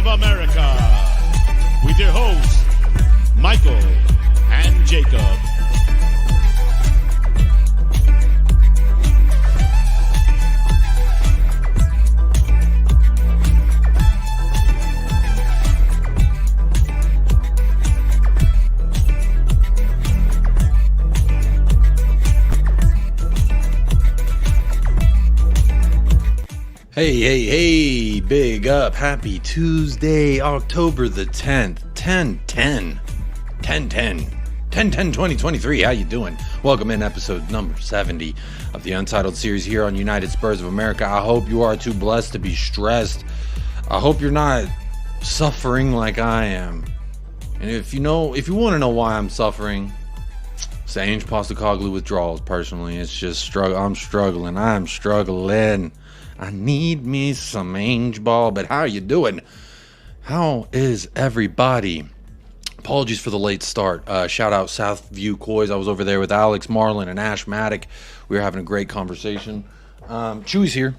of America, with your hosts, Michael and Jacob. Hey, big up. Happy Tuesday, October the 10th, 10/10/2023. How you doing? Welcome in episode number 70 of the Untitled series here on United Spurs of America. I hope you are too blessed to be stressed. I hope you're not suffering like I am. And if you want to know why I'm suffering, it's Ange Postecoglou withdrawals. Personally, it's just I'm struggling. I need me some Ange ball, but how are you doing? How is everybody? Apologies for the late start. Shout out Southview Coys. I was over there with Alex Marlin and Ash Maddock. We were having a great conversation. Chewy's here.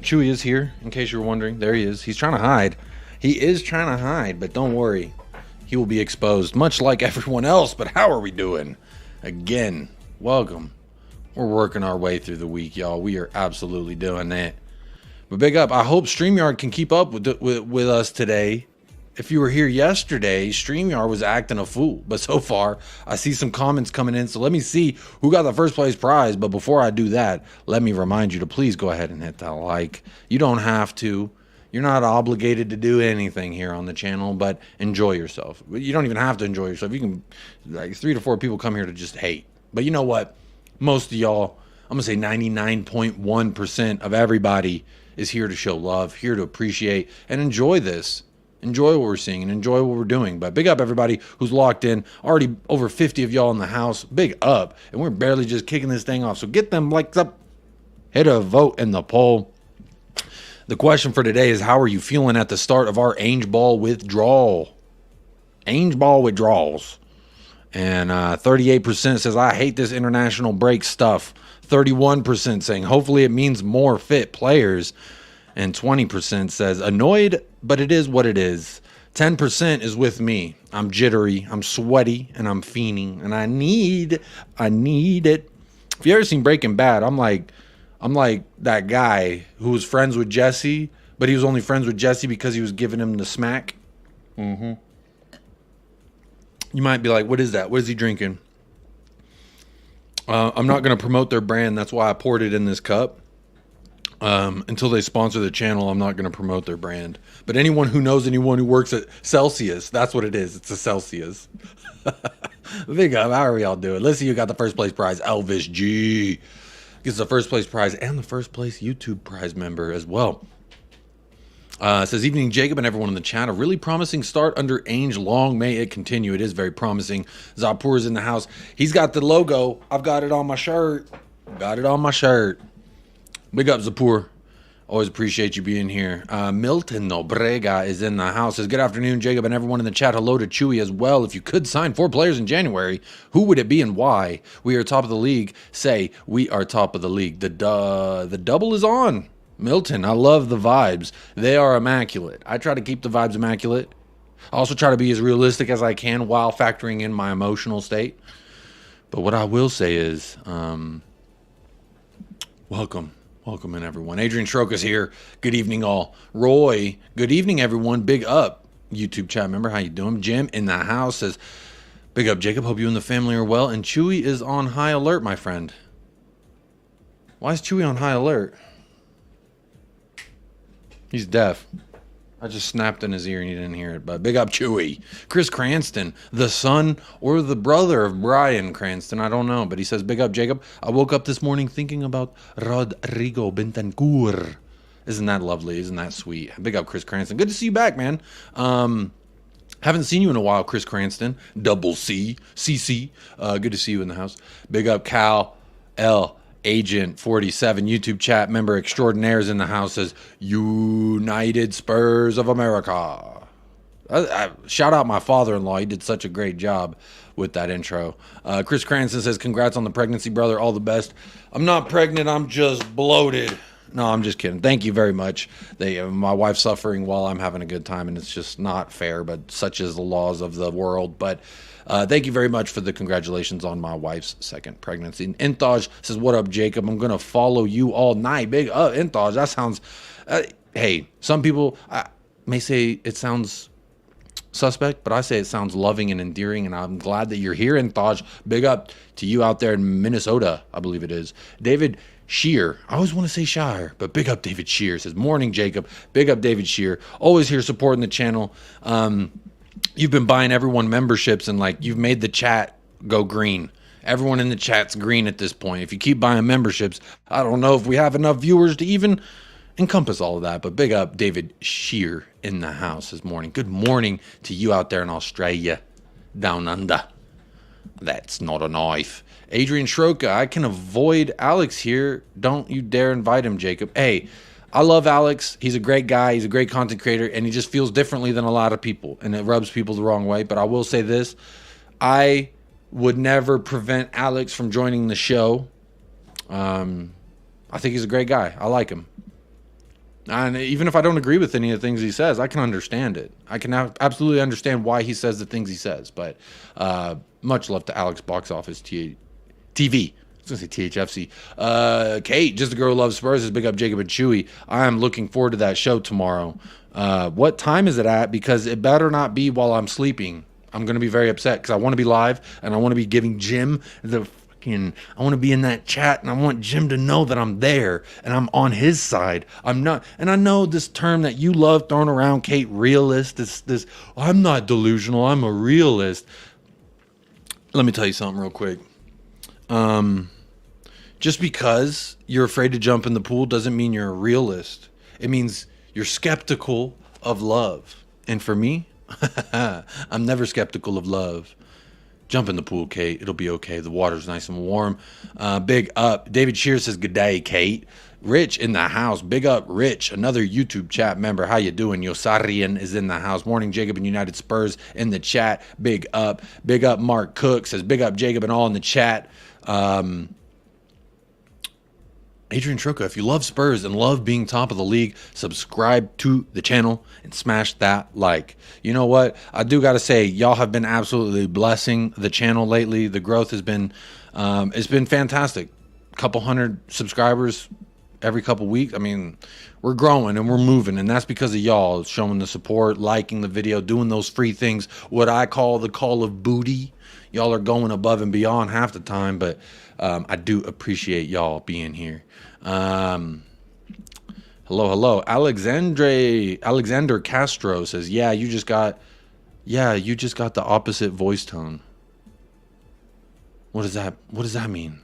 Chewy is here, in case you were wondering. There he is. He's trying to hide. He is trying to hide, but don't worry. He will be exposed, much like everyone else. But how are we doing? Again, welcome. We're working our way through the week, y'all. We are absolutely doing that. But big up. I hope StreamYard can keep up with us today. If you were here yesterday, StreamYard was acting a fool. But so far, I see some comments coming in. So let me see who got the first place prize. But before I do that, let me remind you to please go ahead and hit that like. You don't have to. You're not obligated to do anything here on the channel, but enjoy yourself. You don't even have to enjoy yourself. You can, like 3 to 4 people come here to just hate. But you know what? Most of y'all, I'm going to say 99.1% of everybody is here to show love, here to appreciate and enjoy this. Enjoy what we're seeing and enjoy what we're doing. But big up everybody who's locked in. Already over 50 of y'all in the house. Big up. And we're barely just kicking this thing off. So get them likes up. Hit a vote in the poll. The question for today is, how are you feeling at the start of our Ange Ball withdrawal? Ange Ball withdrawals. And 38% says, I hate this international break stuff. 31% saying, hopefully it means more fit players. And 20% says, annoyed, but it is what it is. 10% is with me. I'm jittery, I'm sweaty, and I'm fiending. And I need it. If you ever seen Breaking Bad, I'm like that guy who was friends with Jesse, but he was only friends with Jesse because he was giving him the smack. You might be like, what is that? What is he drinking? I'm not going to promote their brand. That's why I poured it in this cup. Until they sponsor the channel, I'm not going to promote their brand. But anyone who knows anyone who works at Celsius, that's what it is. It's a Celsius. Big up. How are we all doing? Let's see who got the first place prize. Elvis G gets the first place prize and the first place YouTube prize member as well. Says, evening, Jacob and everyone in the chat. A really promising start under Ange. Long may it continue. It is very promising. Zapur is in the house. He's got the logo. I've got it on my shirt. Big up, Zapur. Always appreciate you being here. Milton Nobrega is in the house. Says, good afternoon, Jacob and everyone in the chat. Hello to Chewy as well. If you could sign 4 players in January, who would it be and why? We are top of the league. Say, we are top of the league. The double is on. Milton, I love the vibes. They are immaculate. I try to keep the vibes immaculate. I also try to be as realistic as I can while factoring in my emotional state. But what I will say is, welcome in everyone. Adrian Stroke is here. Good evening all. Roy, good evening everyone. Big up. YouTube chat member, how you doing? Jim in the house says, big up Jacob, hope you and the family are well. And Chewy is on high alert, my friend. Why is Chewy on high alert? He's deaf. I just snapped in his ear and he didn't hear it. But big up Chewy. Chris Cranston, the son or the brother of Brian Cranston, I don't know. But he says, big up Jacob. I woke up this morning thinking about Rodrigo Bentancur. Isn't that lovely? Isn't that sweet? Big up Chris Cranston. Good to see you back, man. Haven't seen you in a while, Chris Cranston. Double C. CC. Good to see you in the house. Big up Cal L. Agent 47 YouTube chat member extraordinaires in the house says, United Spurs of America. Shout out my father-in-law. He did such a great job with that intro. Chris Cranston says, congrats on the pregnancy, brother. All the best. I'm not pregnant. I'm just bloated. No, I'm just kidding. Thank you very much. My wife's suffering while I'm having a good time, and it's just not fair, but such is the laws of the world. But thank you very much for the congratulations on my wife's second pregnancy. And Inthaj says, what up, Jacob? I'm going to follow you all night. Big up, Inthaj. That sounds... hey, some people may say it sounds suspect, but I say it sounds loving and endearing, and I'm glad that you're here, Inthaj. Big up to you out there in Minnesota, I believe it is. David Shear, I always want to say Shire, but big up David Shear, says, morning, Jacob. Big up David Shear. Always here supporting the channel. You've been buying everyone memberships, and like you've made the chat go green. Everyone in the chat's green at this point. If you keep buying memberships, I don't know if we have enough viewers to even encompass all of that, but big up David Shear in the house this morning. Good morning to you out there in Australia, down under. That's not a knife. Adrian Schroka, I can avoid Alex here. Don't you dare invite him, Jacob. Hey, I love Alex. He's a great guy. He's a great content creator, and he just feels differently than a lot of people, and it rubs people the wrong way. But I will say this. I would never prevent Alex from joining the show. I think he's a great guy. I like him. And even if I don't agree with any of the things he says, I can understand it. I can absolutely understand why he says the things he says. But much love to Alex Box Office TV. I was going to say THFC. Kate, just a girl who loves Spurs, is big up Jacob and Chewy. I am looking forward to that show tomorrow. What time is it at? Because it better not be while I'm sleeping. I'm going to be very upset because I want to be live and I want to be giving Jim the fucking... I want to be in that chat and I want Jim to know that I'm there and I'm on his side. I'm not... And I know this term that you love throwing around, Kate, realist. This I'm not delusional. I'm a realist. Let me tell you something real quick. Just because you're afraid to jump in the pool doesn't mean you're a realist. It means you're skeptical of love. And for me, I'm never skeptical of love. Jump in the pool, Kate. It'll be okay. The water's nice and warm. Big up. David Shear says, good day, Kate. Rich in the house. Big up, Rich. Another YouTube chat member. How you doing? Yosarian is in the house. Morning, Jacob and United Spurs in the chat. Big up. Big up, Mark Cook says, big up, Jacob and all in the chat. Adrian Troca, if you love Spurs and love being top of the league, subscribe to the channel and smash that like. You know what? I do got to say, y'all have been absolutely blessing the channel lately. The growth has been, it's been fantastic. Couple hundred subscribers every couple weeks. I mean, we're growing and we're moving, and that's because of y'all showing the support, liking the video, doing those free things, what I call the call of booty. Y'all are going above and beyond half the time, but I do appreciate y'all being here. Hello. Alexander Castro says, yeah, you just got the opposite voice tone. What does that mean?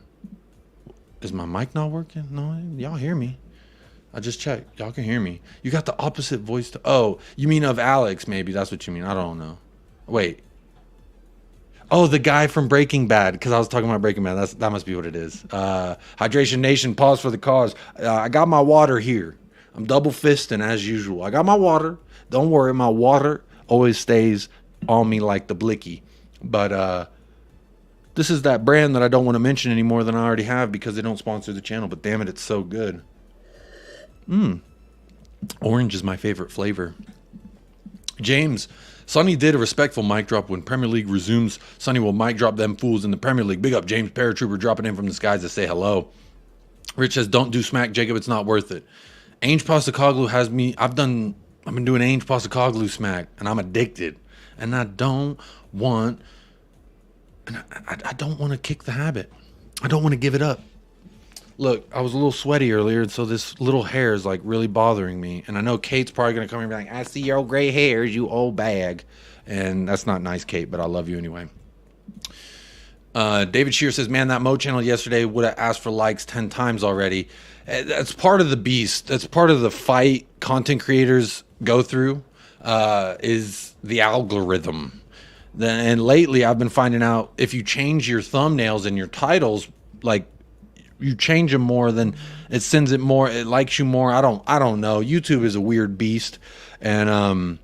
Is my mic not working? No, y'all hear me. I just checked. Y'all can hear me. You got the opposite voice tone. Oh, you mean of Alex, maybe. That's what you mean. I don't know. Wait. Oh, the guy from Breaking Bad, because I was talking about Breaking Bad. That must be what it is. Hydration Nation, pause for the cause. I got my water here. I'm double fisting as usual. I got my water. Don't worry, my water always stays on me like the blicky. But this is that brand that I don't want to mention any more than I already have because they don't sponsor the channel. But damn it, it's so good. Orange is my favorite flavor. James, Sonny did a respectful mic drop. When Premier League resumes, Sonny will mic drop them fools in the Premier League. Big up James Paratrooper dropping in from the skies to say hello. Rich says, don't do smack, Jacob. It's not worth it. Ange Postecoglou has me. I've been doing Ange Postecoglou smack, and I'm addicted. And I don't want to kick the habit. I don't want to give it up. Look, I was a little sweaty earlier, and so this little hair is like really bothering me. And I know Kate's probably going to come here and be like, I see your gray hairs, you old bag. And that's not nice, Kate, but I love you anyway. David Shear says, man, that Mo channel yesterday would have asked for likes 10 times already. That's part of the beast. That's part of the fight content creators go through, is the algorithm. And lately I've been finding out if you change your thumbnails and your titles, like, you change them more, then it sends it more, it likes you more. I don't know. YouTube is a weird beast, and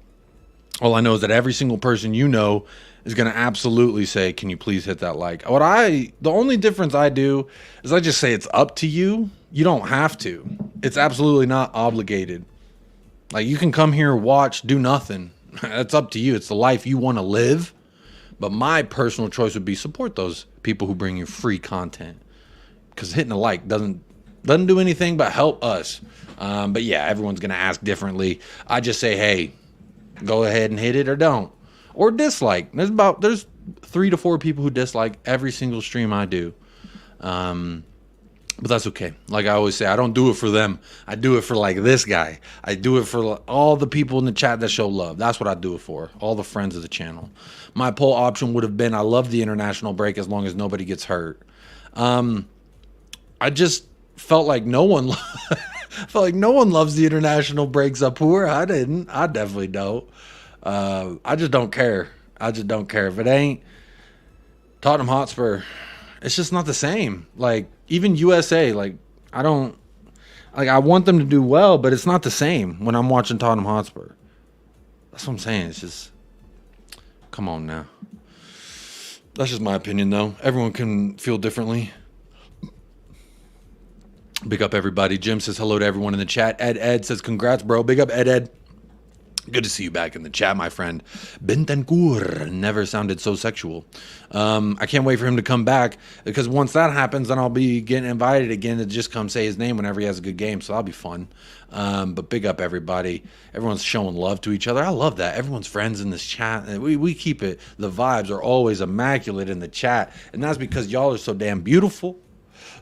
all I know is that every single person you know is going to absolutely say, can you please hit that like? The only difference I do is I just say it's up to you. You don't have to. It's absolutely not obligated. Like, you can come here, watch, do nothing. That's up to you. It's the life you want to live. But my personal choice would be support those people who bring you free content, because hitting a like doesn't do anything but help us. But yeah, everyone's gonna ask differently. I just say, hey, go ahead and hit it or don't, or dislike. There's 3 to 4 people who dislike every single stream I do. But that's okay. Like I always say, I don't do it for them. I do it for like this guy. I do it for all the people in the chat that show love. That's what I do it for. All the friends of the channel. My poll option would have been, I love the international break as long as nobody gets hurt. I just felt like no one loves the international breaks up here. I didn't. I definitely don't. I just don't care. I just don't care. If it ain't Tottenham Hotspur, it's just not the same. Like, even USA, like, I want them to do well, but it's not the same when I'm watching Tottenham Hotspur. That's what I'm saying. It's just, come on now. That's just my opinion, though. Everyone can feel differently. Big up, everybody. Jim says hello to everyone in the chat. Ed says congrats, bro. Big up, Ed. Good to see you back in the chat, my friend. Bentancur never sounded so sexual. I can't wait for him to come back, because once that happens, then I'll be getting invited again to just come say his name whenever he has a good game, so that'll be fun. But big up, everybody. Everyone's showing love to each other. I love that. Everyone's friends in this chat. We keep it. The vibes are always immaculate in the chat, and that's because y'all are so damn beautiful,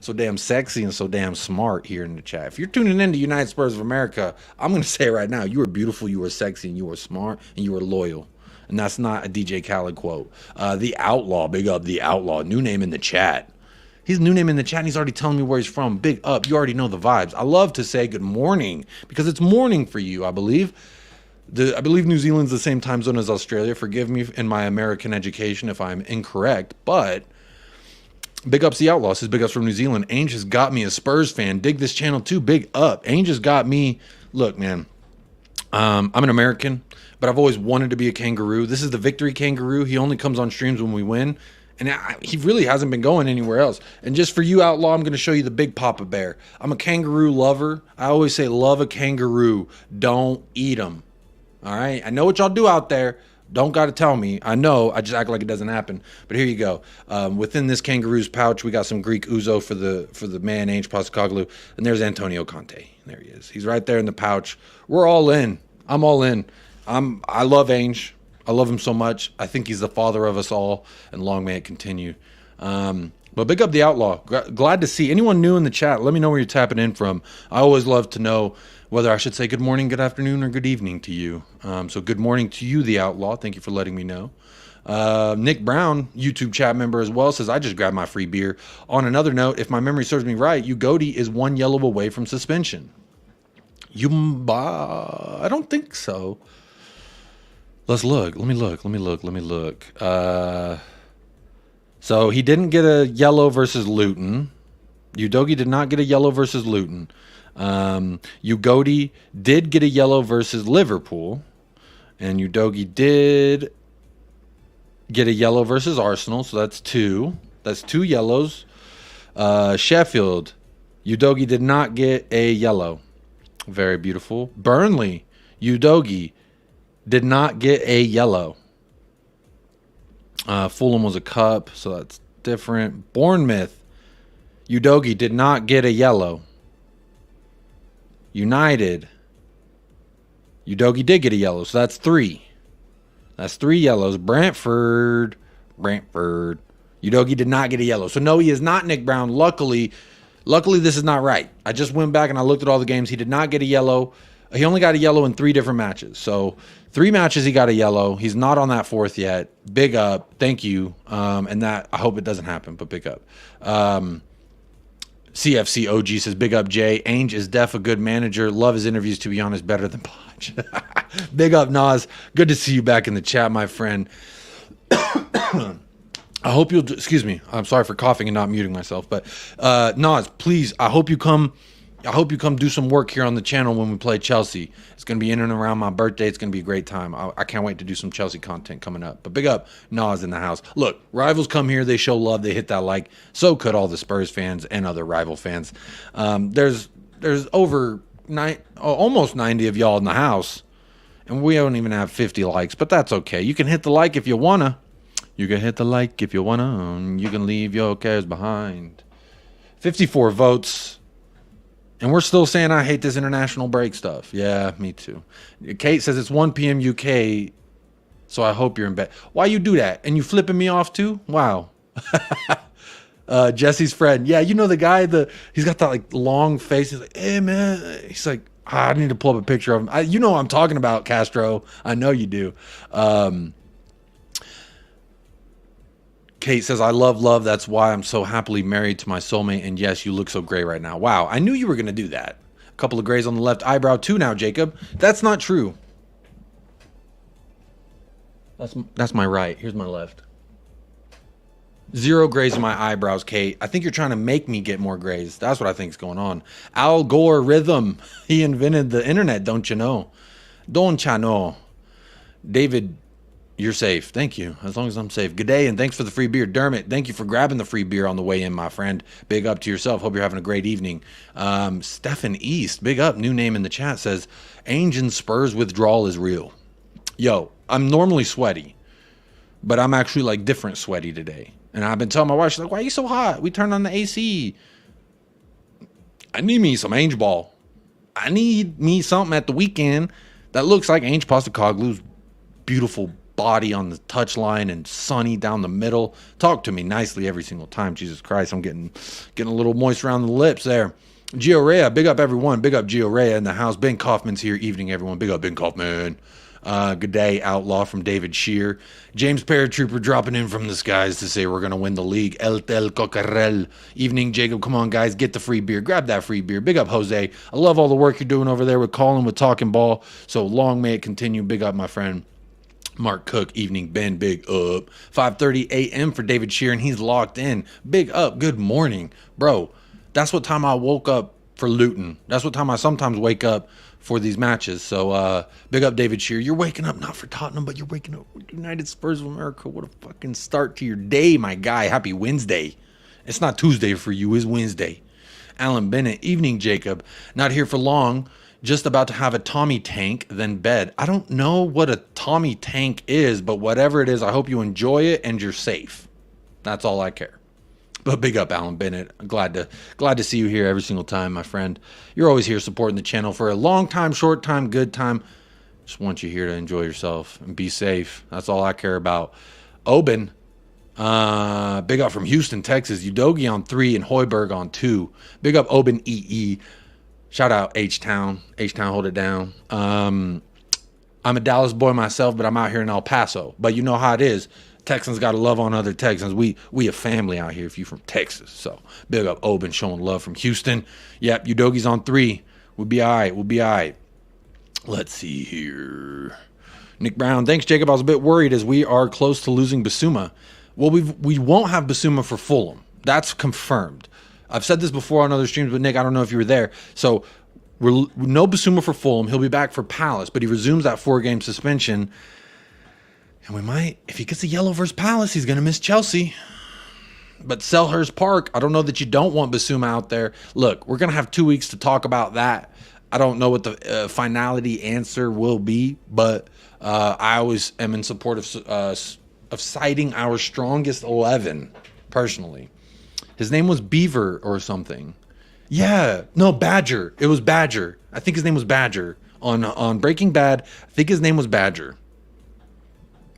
so damn sexy, and so damn smart here in the chat. If you're tuning in to United Spurs of America, I'm going to say it right now, you are beautiful, you are sexy, and you are smart, and you are loyal. And that's not a DJ Khaled quote. The Outlaw, big up The Outlaw, new name in the chat. He's new name in the chat, and he's already telling me where he's from. Big up, you already know the vibes. I love to say good morning, because it's morning for you, I believe. I believe New Zealand's the same time zone as Australia. Forgive me in my American education if I'm incorrect, but big ups The Outlaw says big ups from New Zealand. Ange has got me a Spurs fan. Dig this channel too. Big up. Ange has got me. Look, man, I'm an American, but I've always wanted to be a kangaroo. This is the victory kangaroo. He only comes on streams when we win, and he really hasn't been going anywhere else. And just for you, Outlaw, I'm going to show you the big Papa Bear. I'm a kangaroo lover. I always say love a kangaroo. Don't eat them. All right? I know what y'all do out there. Don't got to tell me. I know. I just act like it doesn't happen. But here you go. Within this kangaroo's pouch, we got some Greek ouzo for the man, Ange Postecoglou. And there's Antonio Conte. There he is. He's right there in the pouch. We're all in. I'm all in. I love Ange. I love him so much. I think he's the father of us all. And long may it continue. But big up The Outlaw. Glad to see anyone new in the chat. Let me know where you're tapping in from. I always love to know whether I should say good morning, good afternoon, or good evening to you. So good morning to you, The Outlaw. Thank you for letting me know. Nick Brown, YouTube chat member as well, says, I just grabbed my free beer. On another note, if my memory serves me right, Ugodi is 1 yellow away from suspension. I don't think so. Let's look. Let me look. So he didn't get a yellow versus Luton. Udogie did not get a yellow versus Luton. Ugodi did get a yellow versus Liverpool, and Udogie did get a yellow versus Arsenal, so that's 2. That's 2 yellows. Sheffield, Udogie did not get a yellow. Very beautiful. Burnley, Udogie did not get a yellow. Fulham was a cup, so that's different. Bournemouth, Udogie did not get a yellow. United, Udogie did get a yellow, so that's 3. That's 3 yellows. Brentford, Udogie did not get a yellow. So no, he is not Nick Brown. Luckily, this is not right. I just went back and I looked at all the games. He did not get a yellow. He only got a yellow in 3 different matches. So 3 matches he got a yellow. He's not on that 4th yet. Big up. Thank you. And that, I hope it doesn't happen, but big up. CFC OG says, big up, Jay. Ange is def a good manager. Love his interviews, to be honest, better than Podge. Big up, Nas. Good to see you back in the chat, my friend. I hope you'll, excuse me, I'm sorry for coughing and not muting myself, but Nas, please, I hope you come do some work here on the channel when we play Chelsea. It's going to be in and around my birthday. It's going to be a great time. I can't wait to do some Chelsea content coming up. But big up, Nas in the house. Look, rivals come here. They show love. They hit that like. So could all the Spurs fans and other rival fans. There's there's almost 90 of y'all in the house, and we don't even have 50 likes, but that's okay. You can hit the like if you wanna. You can hit the like if you wanna. You can leave your cares behind. 54 votes. And we're still saying I hate this international break stuff. Yeah, me too. Kate says it's 1 p.m. UK, so I hope you're in bed. Why you do that? And you flipping me off too? Wow. Jesse's friend. Yeah, you know the guy, he's got that like long face. He's like, hey man. He's like, I need to pull up a picture of him. You know what I'm talking about, Castro. I know you do. Kate says, I love. That's why I'm so happily married to my soulmate. And yes, you look so gray right now. Wow, I knew you were going to do that. A couple of grays on the left eyebrow too now, Jacob. That's not true. That's my right. Here's my left. 0 grays in my eyebrows, Kate. I think you're trying to make me get more grays. That's what I think is going on. Al Gore Rhythm. He invented the internet, don't you know? Don't you know? David, you're safe. Thank you. As long as I'm safe. Good day, and thanks for the free beer. Dermot, thank you for grabbing the free beer on the way in, my friend. Big up to yourself. Hope you're having a great evening. Stephen East, big up. New name in the chat says, Ange and Spurs withdrawal is real. Yo, I'm normally sweaty, but I'm actually like different sweaty today. And I've been telling my wife, she's like, why are you so hot? We turned on the AC. I need me some Ange ball. I need me something at the weekend that looks like Ange Postecoglou's beautiful body on the touchline and Sonny down the middle. Talk to me nicely every single time. Jesus Christ, I'm getting a little moist around the lips there. Gio Rea, big up everyone. Big up Gio Rea in the house. Ben Kaufman's here. Evening, everyone. Big up Ben Kaufman. Good day, Outlaw from David Shear. James Paratrooper dropping in from the skies to say we're going to win the league. El Tel Cocarel. Evening, Jacob. Come on, guys. Get the free beer. Grab that free beer. Big up, Jose. I love all the work you're doing over there with Colin, with Talking Ball. So long may it continue. Big up, my friend. Mark Cook, evening, Ben, big up. 5:30 a.m. for David Shear, and he's locked in. Big up, good morning. Bro, that's what time I woke up for Luton. That's what time I sometimes wake up for these matches. So big up, David Shear. You're waking up not for Tottenham, but you're waking up for United Spurs of America. What a fucking start to your day, my guy. Happy Wednesday. It's not Tuesday for you, it's Wednesday. Alan Bennett, evening, Jacob. Not here for long. Just about to have a Tommy tank, then bed. I don't know what a Tommy tank is, but whatever it is, I hope you enjoy it and you're safe. That's all I care. But big up, Alan Bennett. I'm glad to see you here every single time, my friend. You're always here supporting the channel for a long time, short time, good time. Just want you here to enjoy yourself and be safe. That's all I care about. Oben, big up from Houston, Texas. Udogi on 3 and Hoiberg on 2. Big up, Oben EE. Shout out H-Town. H-Town, hold it down. I'm a Dallas boy myself, but I'm out here in El Paso. But you know how it is. Texans got to love on other Texans. We a family out here if you're from Texas. So big up Oben showing love from Houston. Yep, Udogi's on 3. We'll be all right. We'll be all right. Let's see here. Nick Brown, thanks, Jacob. I was a bit worried as we are close to losing Basuma. Well, we won't have Basuma for Fulham. That's confirmed. I've said this before on other streams, but Nick, I don't know if you were there. So we're no Basuma for Fulham. He'll be back for Palace, but he resumes that 4-game suspension. And we might, if he gets a yellow versus Palace, he's going to miss Chelsea. But Selhurst Park, I don't know that you don't want Basuma out there. Look, we're going to have 2 weeks to talk about that. I don't know what the finality answer will be, but I always am in support of citing our strongest 11, personally. His name was Beaver or something. Yeah, no, Badger. It was Badger. I think his name was Badger. On Breaking Bad, I think his name was Badger.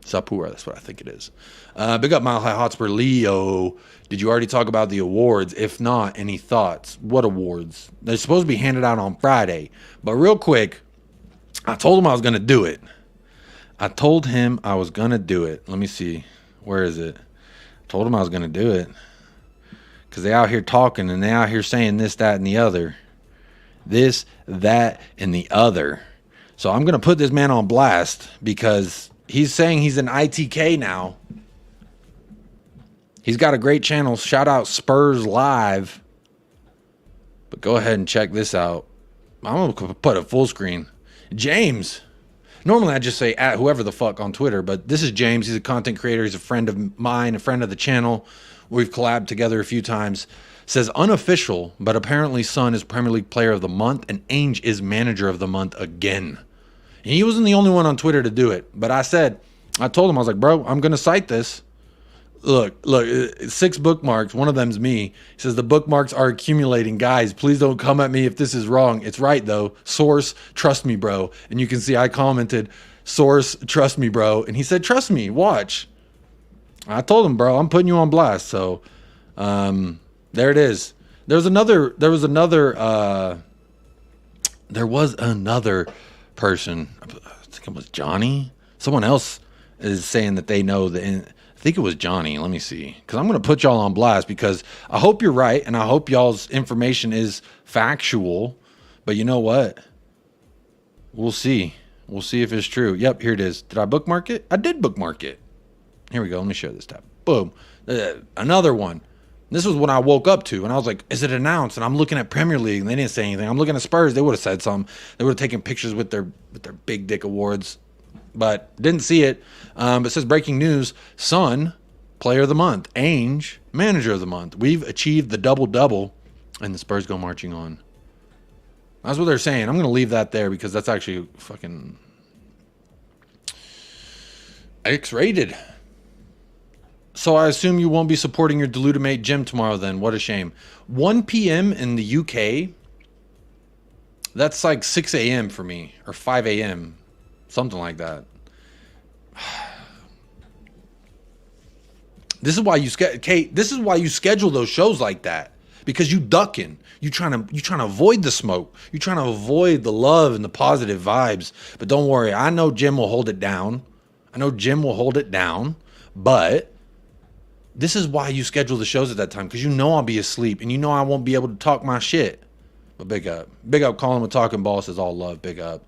Sapura, that's what I think it is. Big up Mile High Hotspur. Leo, did you already talk about the awards? If not, any thoughts? What awards? They're supposed to be handed out on Friday. But real quick, I told him I was going to do it. Let me see. Where is it? I told him I was going to do it. Because they out here talking and they out here saying this, that, and the other. This, that, and the other. So I'm going to put this man on blast because he's saying he's an ITK now. He's got a great channel. Shout out Spurs Live. But go ahead and check this out. I'm going to put it full screen. James. Normally I just say at whoever the fuck on Twitter. But this is James. He's a content creator. He's a friend of mine, a friend of the channel. We've collabed together a few times. Says unofficial, but apparently Son is Premier League Player of the Month and Ange is Manager of the Month again. And he wasn't the only one on Twitter to do it, but I told him, I was like, bro, I'm going to cite this. Look, 6 bookmarks. One of them's me. He says the bookmarks are accumulating. Guys, please don't come at me if this is wrong. It's right, though. Source, trust me, bro. And you can see I commented, source, trust me, bro. And he said, trust me, watch. I told him, bro, I'm putting you on blast. So there it is. There was another person. I think it was Johnny. Someone else is saying that they know I think it was Johnny. Let me see. Because I'm going to put y'all on blast because I hope you're right and I hope y'all's information is factual. But you know what? We'll see. We'll see if it's true. Yep, here it is. Did I bookmark it? I did bookmark it. Here we go. Let me share this tab. Boom. Another one. This was what I woke up to. And I was like, is it announced? And I'm looking at Premier League and they didn't say anything. I'm looking at Spurs. They would have said something. They would have taken pictures with their big dick awards. But didn't see it. It says breaking news, Son, Player of the Month, Ange, Manager of the Month. We've achieved the double-double, and the Spurs go marching on. That's what they're saying. I'm going to leave that there because that's actually fucking X-rated. So I assume you won't be supporting your deluded mate Jim tomorrow then. What a shame. 1 p.m. in the UK, that's like 6 a.m. for me, or 5 a.m., something like that. This is why you schedule those shows like that, because you ducking. You trying to avoid the smoke. You trying to avoid the love and the positive vibes. But don't worry, I know Jim will hold it down. But this is why you schedule the shows at that time, because you know I'll be asleep and you know I won't be able to talk my shit. But big up, calling with talking ball says all love, big up.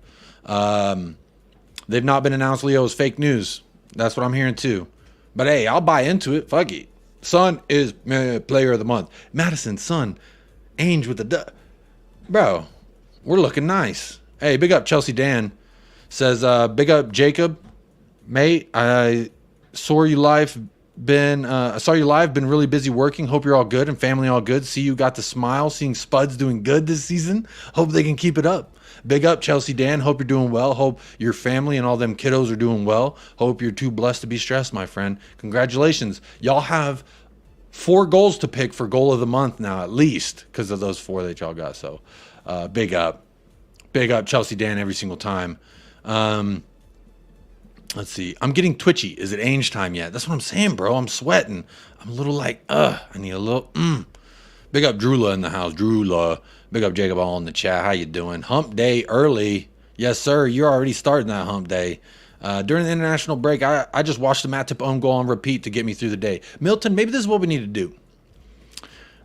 They've not been announced. Leo is fake news. That's what I'm hearing too. But hey, I'll buy into it. Fuck it. Son is Player of the Month. Maddison, Son, Ange with the bro. We're looking nice. Hey, big up Chelsea Dan. Says big up Jacob, mate. I saw you live. Been really busy working. Hope you're all good and family all good. See you got the smile. Seeing Spuds doing good this season. Hope they can keep it up. Big up Chelsea Dan. Hope you're doing well. Hope your family and all them kiddos are doing well. Hope you're too blessed to be stressed, my friend. Congratulations. Y'all have 4 goals to pick for goal of the month now, at least, because of those 4 that y'all got. So big up Chelsea Dan every single time. Let's see. I'm getting twitchy. Is it Ange time yet? That's what I'm saying, bro. I'm sweating. I'm a little like, I need a little, Big up Drula in the house. Drula. Big up Jacob all in the chat. How you doing? Hump day early. Yes, sir. You're already starting that hump day. During the international break, I just watched the Matt Tip own goal on repeat to get me through the day. Milton, maybe this is what we need to do.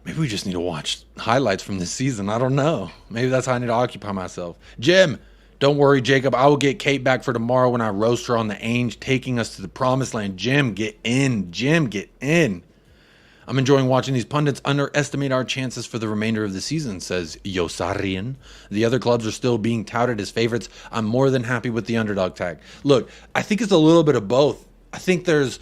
Maybe we just need to watch highlights from this season. I don't know. Maybe that's how I need to occupy myself. Jim. Don't worry, Jacob. I will get Kate back for tomorrow when I roast her on the Ange, taking us to the promised land. Jim, get in. Jim, get in. I'm enjoying watching these pundits underestimate our chances for the remainder of the season, says Yosarian. The other clubs are still being touted as favorites. I'm more than happy with the underdog tag. Look, I think it's a little bit of both. I think there's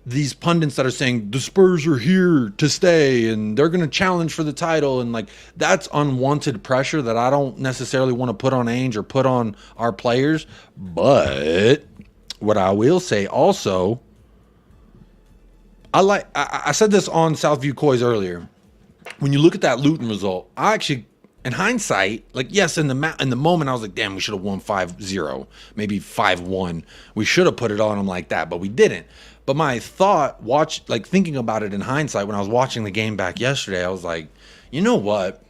these pundits that are saying the Spurs are here to stay and they're going to challenge for the title. And like, that's unwanted pressure that I don't necessarily want to put on Ange or put on our players. But what I will say also, I said this on Southview Coys earlier. When you look at that Luton result, I actually, in hindsight, like, yes, in the moment, I was like, damn, we should have won 5-0, maybe 5-1. We should have put it on them like that, but we didn't. But my thought, thinking about it in hindsight, when I was watching the game back yesterday, I was like, you know what?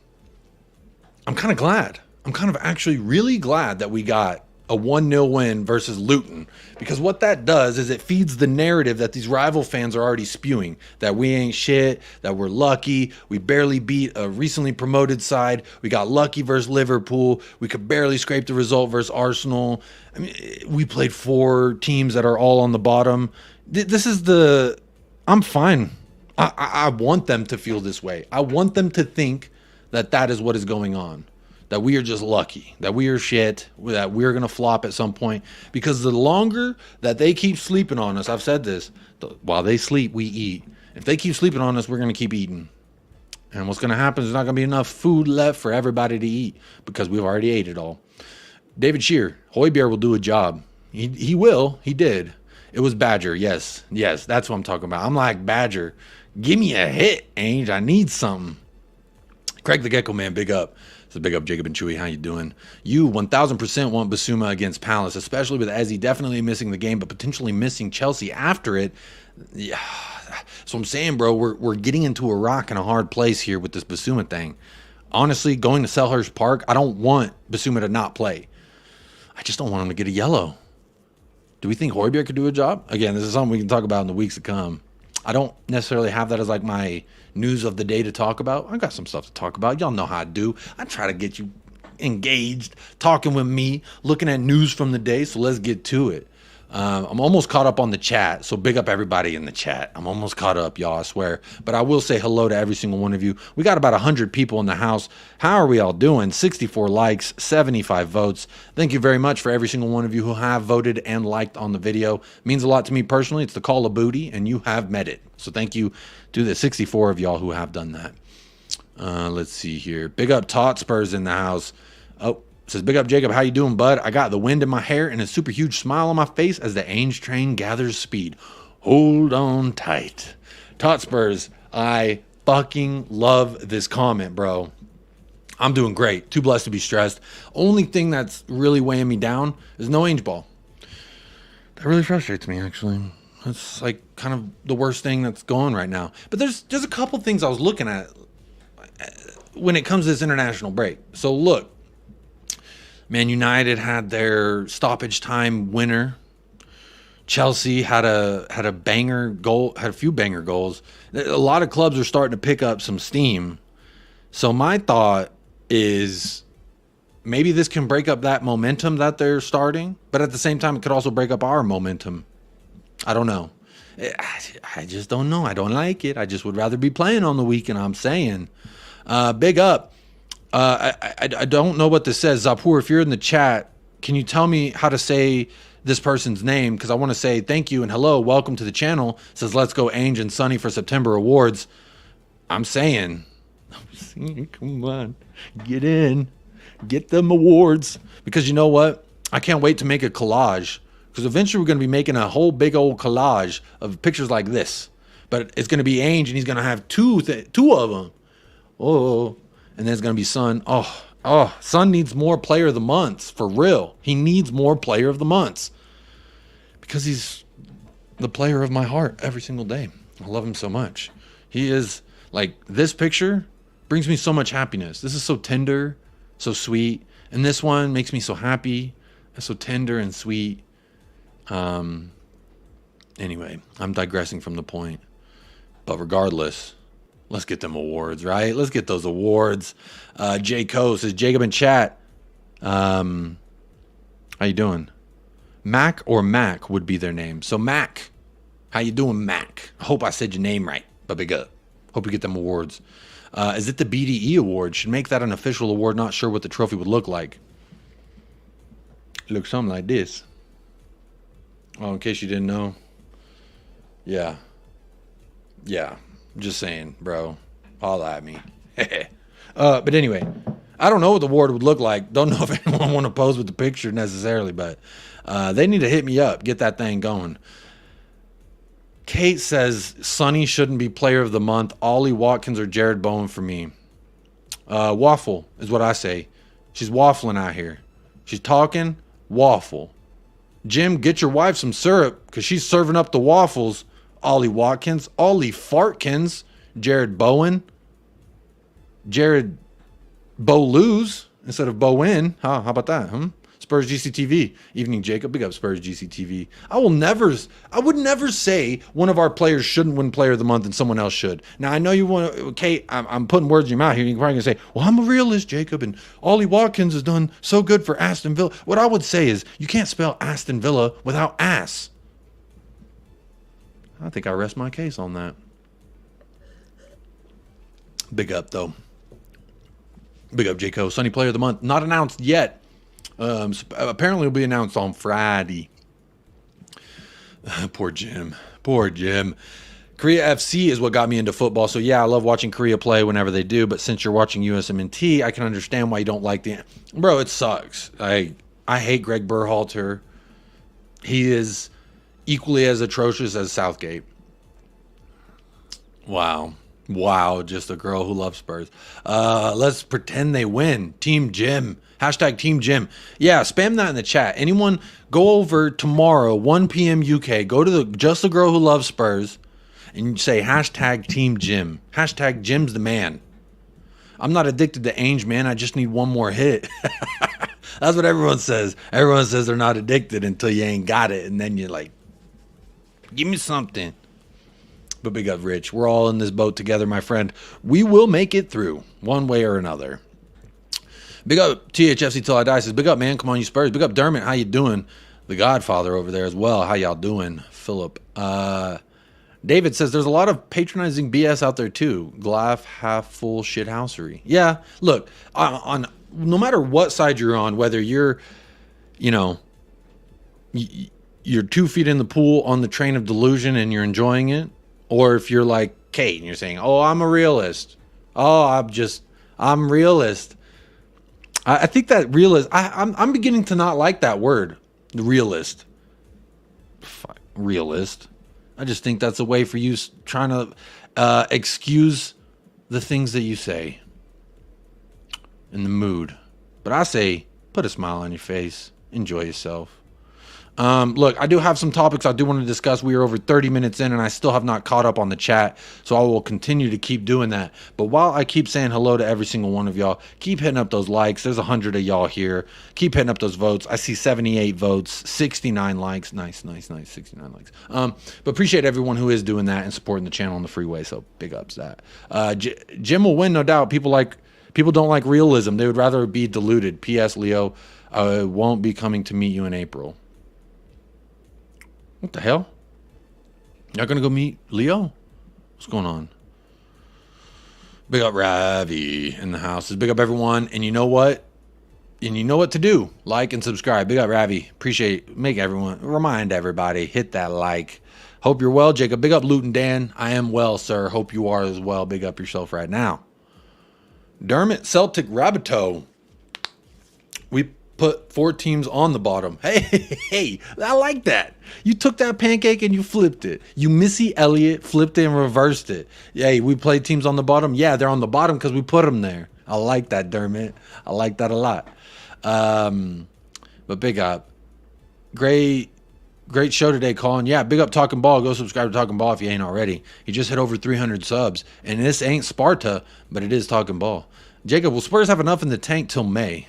I'm kind of glad. I'm kind of actually really glad that we got a 1-0 win versus Luton, because what that does is it feeds the narrative that these rival fans are already spewing, that we ain't shit, that we're lucky, we barely beat a recently promoted side, we got lucky versus Liverpool, we could barely scrape the result versus Arsenal. I mean, we played 4 teams that are all on the bottom. I'm fine. I want them to feel this way. I want them to think that is what is going on. That we are just lucky, that we are shit, that we're going to flop at some point. Because the longer that they keep sleeping on us, I've said this, while they sleep, we eat. If they keep sleeping on us, we're going to keep eating. And what's going to happen is there's not going to be enough food left for everybody to eat because we've already ate it all. David Shear, Hoiberg will do a job. He will. He did. It was Badger. Yes. Yes, that's what I'm talking about. I'm like, Badger, give me a hit, Ange. I need something. Craig the Gecko Man, big up. So big up, Jacob and Chewy. How you doing? You 1,000% want Basuma against Palace, especially with Ezzy definitely missing the game, but potentially missing Chelsea after it. Yeah. So I'm saying, bro, we're getting into a rock and a hard place here with this Basuma thing. Honestly, going to Selhurst Park, I don't want Basuma to not play. I just don't want him to get a yellow. Do we think Hoiberg could do a job? Again, this is something we can talk about in the weeks to come. I don't necessarily have that as like my news of the day to talk about. I got some stuff to talk about. Y'all know how I do. I try to get you engaged, talking with me, looking at news from the day. So let's get to it. I'm almost caught up on the chat, so big up everybody in the chat. I'm almost caught up, y'all, I swear. But I will say hello to every single one of you. We got about 100 people in the house. How are we all doing? 64 likes, 75 votes. Thank you very much for every single one of you who have voted and liked on the video. It means a lot to me personally. It's the call of booty, and you have met it. So thank you to the 64 of y'all who have done that. Let's see here. Big up Tot Spurs in the house. Oh. Says, big up, Jacob. How you doing, bud? I got the wind in my hair and a super huge smile on my face as the Ange train gathers speed. Hold on tight. Tot Spurs, I fucking love this comment, bro. I'm doing great. Too blessed to be stressed. Only thing that's really weighing me down is no Ange ball. That really frustrates me, actually. That's like kind of the worst thing that's going right now. But there's a couple things I was looking at when it comes to this international break. So look. Man United had their stoppage time winner. Chelsea had a banger goal, had a few banger goals. A lot of clubs are starting to pick up some steam. So my thought is maybe this can break up that momentum that they're starting, but at the same time it could also break up our momentum. I don't know. I just don't know. I don't like it. I just would rather be playing on the weekend, I'm saying. Big up. I don't know what this says. Zapur, if you're in the chat, can you tell me how to say this person's name? Because I want to say thank you and hello, welcome to the channel. It says, let's go Ange and Sonny for September awards. I'm saying, come on, get in, get them awards. Because you know what? I can't wait to make a collage. Because eventually we're going to be making a whole big old collage of pictures like this. But it's going to be Ange and he's going to have two of them. Oh. And then it's going to be Son. Oh, Son needs more player of the months. For real. He needs more player of the months. Because he's the player of my heart every single day. I love him so much. He is, like, this picture brings me so much happiness. This is so tender, so sweet. And this one makes me so happy. It's so tender and sweet. Anyway, I'm digressing from the point. But regardless, let's get them awards, right? Let's get those awards. J. Co says, Jacob in chat. How you doing? Mac or Mac would be their name. So Mac, how you doing, Mac? I hope I said your name right, but big up. Hope you get them awards. Is it the BDE award? Should make that an official award. Not sure what the trophy would look like. It looks something like this. Oh, in case you didn't know. Yeah. Just saying, bro. Holla at me. But anyway, I don't know what the award would look like. Don't know if anyone want to pose with the picture necessarily, but they need to hit me up. Get that thing going. Kate says Sonny shouldn't be player of the month. Ollie Watkins or Jared Bowen for me. Waffle is what I say. She's waffling out here. She's talking waffle. Jim, get your wife some syrup because she's serving up the waffles. Ollie Watkins, Ollie Fartkins, Jared Bowen, Jared Bowlose instead of Bowen. How about that? Spurs GCTV. Evening, Jacob. Big up Spurs GCTV. I would never say one of our players shouldn't win player of the month and someone else should. Now, I know you want to, Kate, I'm putting words in your mouth here. You're probably going to say, well, I'm a realist, Jacob, and Ollie Watkins has done so good for Aston Villa. What I would say is you can't spell Aston Villa without ass. I think I rest my case on that. Big up, though. Big up, J.Co. Sunny Player of the Month. Not announced yet. Apparently, it'll be announced on Friday. Poor Jim. Poor Jim. Korea FC is what got me into football. So yeah, I love watching Korea play whenever they do. But since you're watching USMNT, I can understand why you don't like the. Bro, it sucks. I hate Greg Berhalter. He is equally as atrocious as Southgate. Wow. Just a girl who loves Spurs. Let's pretend they win. Team Jim. Hashtag Team Jim. Yeah, spam that in the chat. Anyone go over tomorrow, 1 p.m. UK. Go to the Just the Girl Who Loves Spurs and say hashtag Team Jim. Hashtag Jim's the man. I'm not addicted to Ange, man. I just need one more hit. That's what everyone says. Everyone says they're not addicted until you ain't got it. And then you're like, give me something. But big up, Rich. We're all in this boat together, my friend. We will make it through one way or another. Big up THFC Till I Die says, big up, man. Come on, you Spurs. Big up, Dermot. How you doing? The Godfather over there as well. How y'all doing? Philip. David says, there's a lot of patronizing BS out there, too. Glass half full shithousery. Yeah, look, on no matter what side you're on, whether you're, you're 2 feet in the pool on the train of delusion and you're enjoying it, or if you're like Kate and you're saying, oh, I'm a realist. Oh, I'm realist. I think that realist, I'm beginning to not like that word, the realist. Realist. I just think that's a way for you trying to excuse the things that you say in the mood. But I say, put a smile on your face. Enjoy yourself. Look, I do have some topics I do want to discuss. We are over 30 minutes in and I still have not caught up on the chat. So I will continue to keep doing that. But while I keep saying hello to every single one of y'all, keep hitting up those likes. There's 100 of y'all here. Keep hitting up those votes. I see 78 votes, 69 likes. Nice. 69 likes. But appreciate everyone who is doing that and supporting the channel on the freeway. So big ups that. Jim will win, no doubt. People don't like realism. They would rather be deluded. P.S. Leo, I won't be coming to meet you in April. What the hell? Y'all gonna go meet Leo? What's going on? Big up Ravi in the house. Big up everyone. And you know what? And you know what to do. Like and subscribe. Big up Ravi. Appreciate. Remind everybody. Hit that like. Hope you're well, Jacob. Big up Luton Dan. I am well, sir. Hope you are as well. Big up yourself right now. Dermot Celtic Rabbitoh. We put 4 teams on the bottom. Hey, I like that. You took that pancake and you flipped it. You Missy Elliott flipped it and reversed it. Hey, we played teams on the bottom. Yeah, they're on the bottom because we put them there. I like that, Dermot. I like that a lot. But big up. Great show today, Colin. Yeah, big up Talking Ball. Go subscribe to Talking Ball if you ain't already. He just hit over 300 subs. And this ain't Sparta, but it is Talking Ball. Jacob, will Spurs have enough in the tank till May?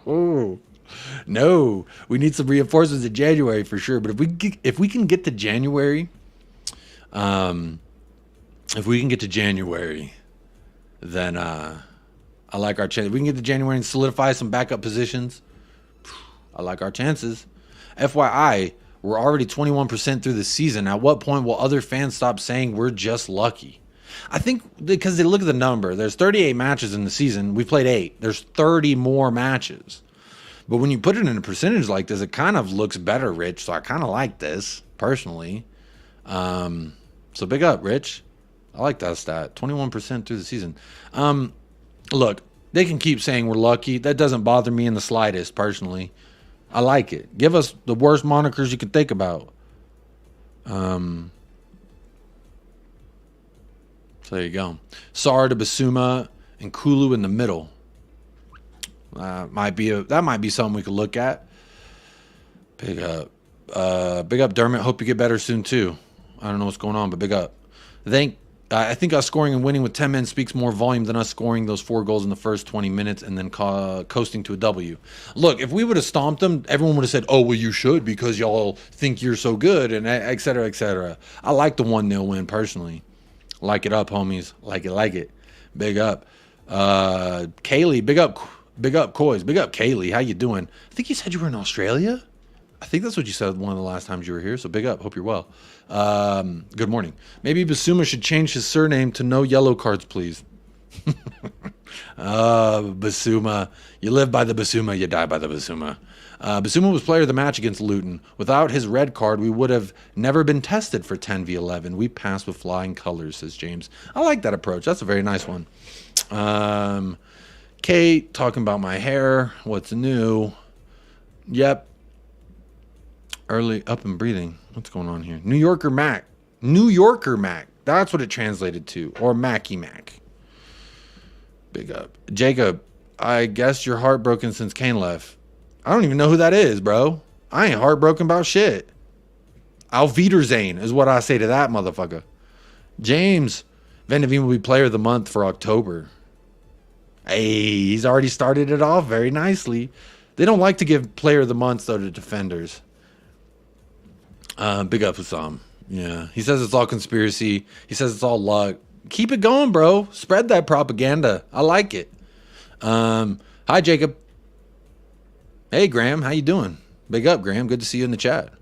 Oh, no, we need some reinforcements in January for sure. But if we can get to January, then I like our chance. We can get to January and solidify some backup positions. I like our chances. FYI, we're already 21% through the season. At what point will other fans stop saying we're just lucky? I think because they look at the number. There's 38 matches in the season. We played 8. There's 30 more matches. But when you put it in a percentage like this, it kind of looks better, Rich. So I kind of like this, personally. So big up, Rich. I like that stat. 21% through the season. Look, they can keep saying we're lucky. That doesn't bother me in the slightest, personally. I like it. Give us the worst monikers you can think about. So there you go. Sar to Basuma and Kulu in the middle. That might be something we could look at. Big up Dermot. Hope you get better soon too. I don't know what's going on, but big up. I think us scoring and winning with 10 men speaks more volume than us scoring those 4 goals in the first 20 minutes and then coasting to a W. Look, if we would have stomped them, everyone would have said, oh, well, you should because y'all think you're so good, and et cetera, et cetera. I like the 1-0 win personally. Like it up, homies. Like it. Big up. Kaylee, big up Coys. Big up Kaylee. How you doing? I think you said you were in Australia. I think that's what you said one of the last times you were here. So big up. Hope you're well. Good morning. Maybe Basuma should change his surname to no yellow cards, please. Basuma. You live by the Basuma, you die by the Basuma. Basuma was player of the match against Luton. Without his red card, we would have never been tested for 10v11. We passed with flying colors, says James. I like that approach. That's a very nice one. Kate, talking about my hair. What's new? Yep. Early up and breathing. What's going on here? New Yorker Mac. New Yorker Mac. That's what it translated to. Or Mackie Mac. Big up. Jacob, I guess you're heartbroken since Kane left. I don't even know who that is, bro. I ain't heartbroken about shit. Auf Wiedersehen is what I say to that motherfucker. James, Van de Ven will be player of the month for October. Hey, he's already started it off very nicely. They don't like to give player of the month, though, to defenders. Big up Hussam. Yeah, he says it's all conspiracy. He says it's all luck. Keep it going, bro. Spread that propaganda. I like it. Hi, Jacob. Hey, Graham. How you doing? Big up, Graham. Good to see you in the chat.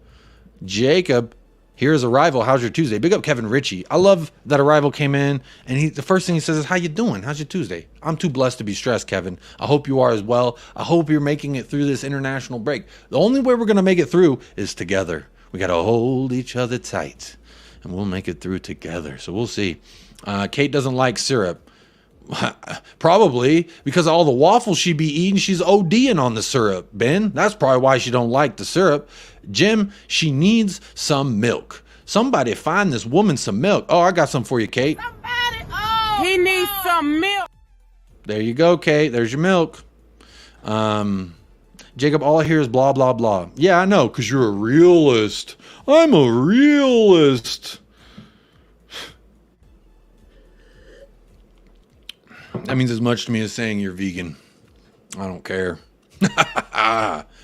Jacob, here's Arrival. How's your Tuesday? Big up, Kevin Ritchie. I love that Arrival came in, and the first thing he says is, how you doing? How's your Tuesday? I'm too blessed to be stressed, Kevin. I hope you are as well. I hope you're making it through this international break. The only way we're going to make it through is together. We got to hold each other tight, and we'll make it through together. So we'll see. Kate doesn't like syrup. Probably because of all the waffles she be eating, she's ODing on the syrup, Ben. That's probably why she don't like the syrup. Jim, she needs some milk. Somebody find this woman some milk. Oh, I got some for you, Kate. He needs some milk. There you go, Kate. There's your milk. Jacob, all I hear is blah, blah, blah. Yeah, I know, because you're a realist. I'm a realist. That means as much to me as saying you're vegan. I don't care.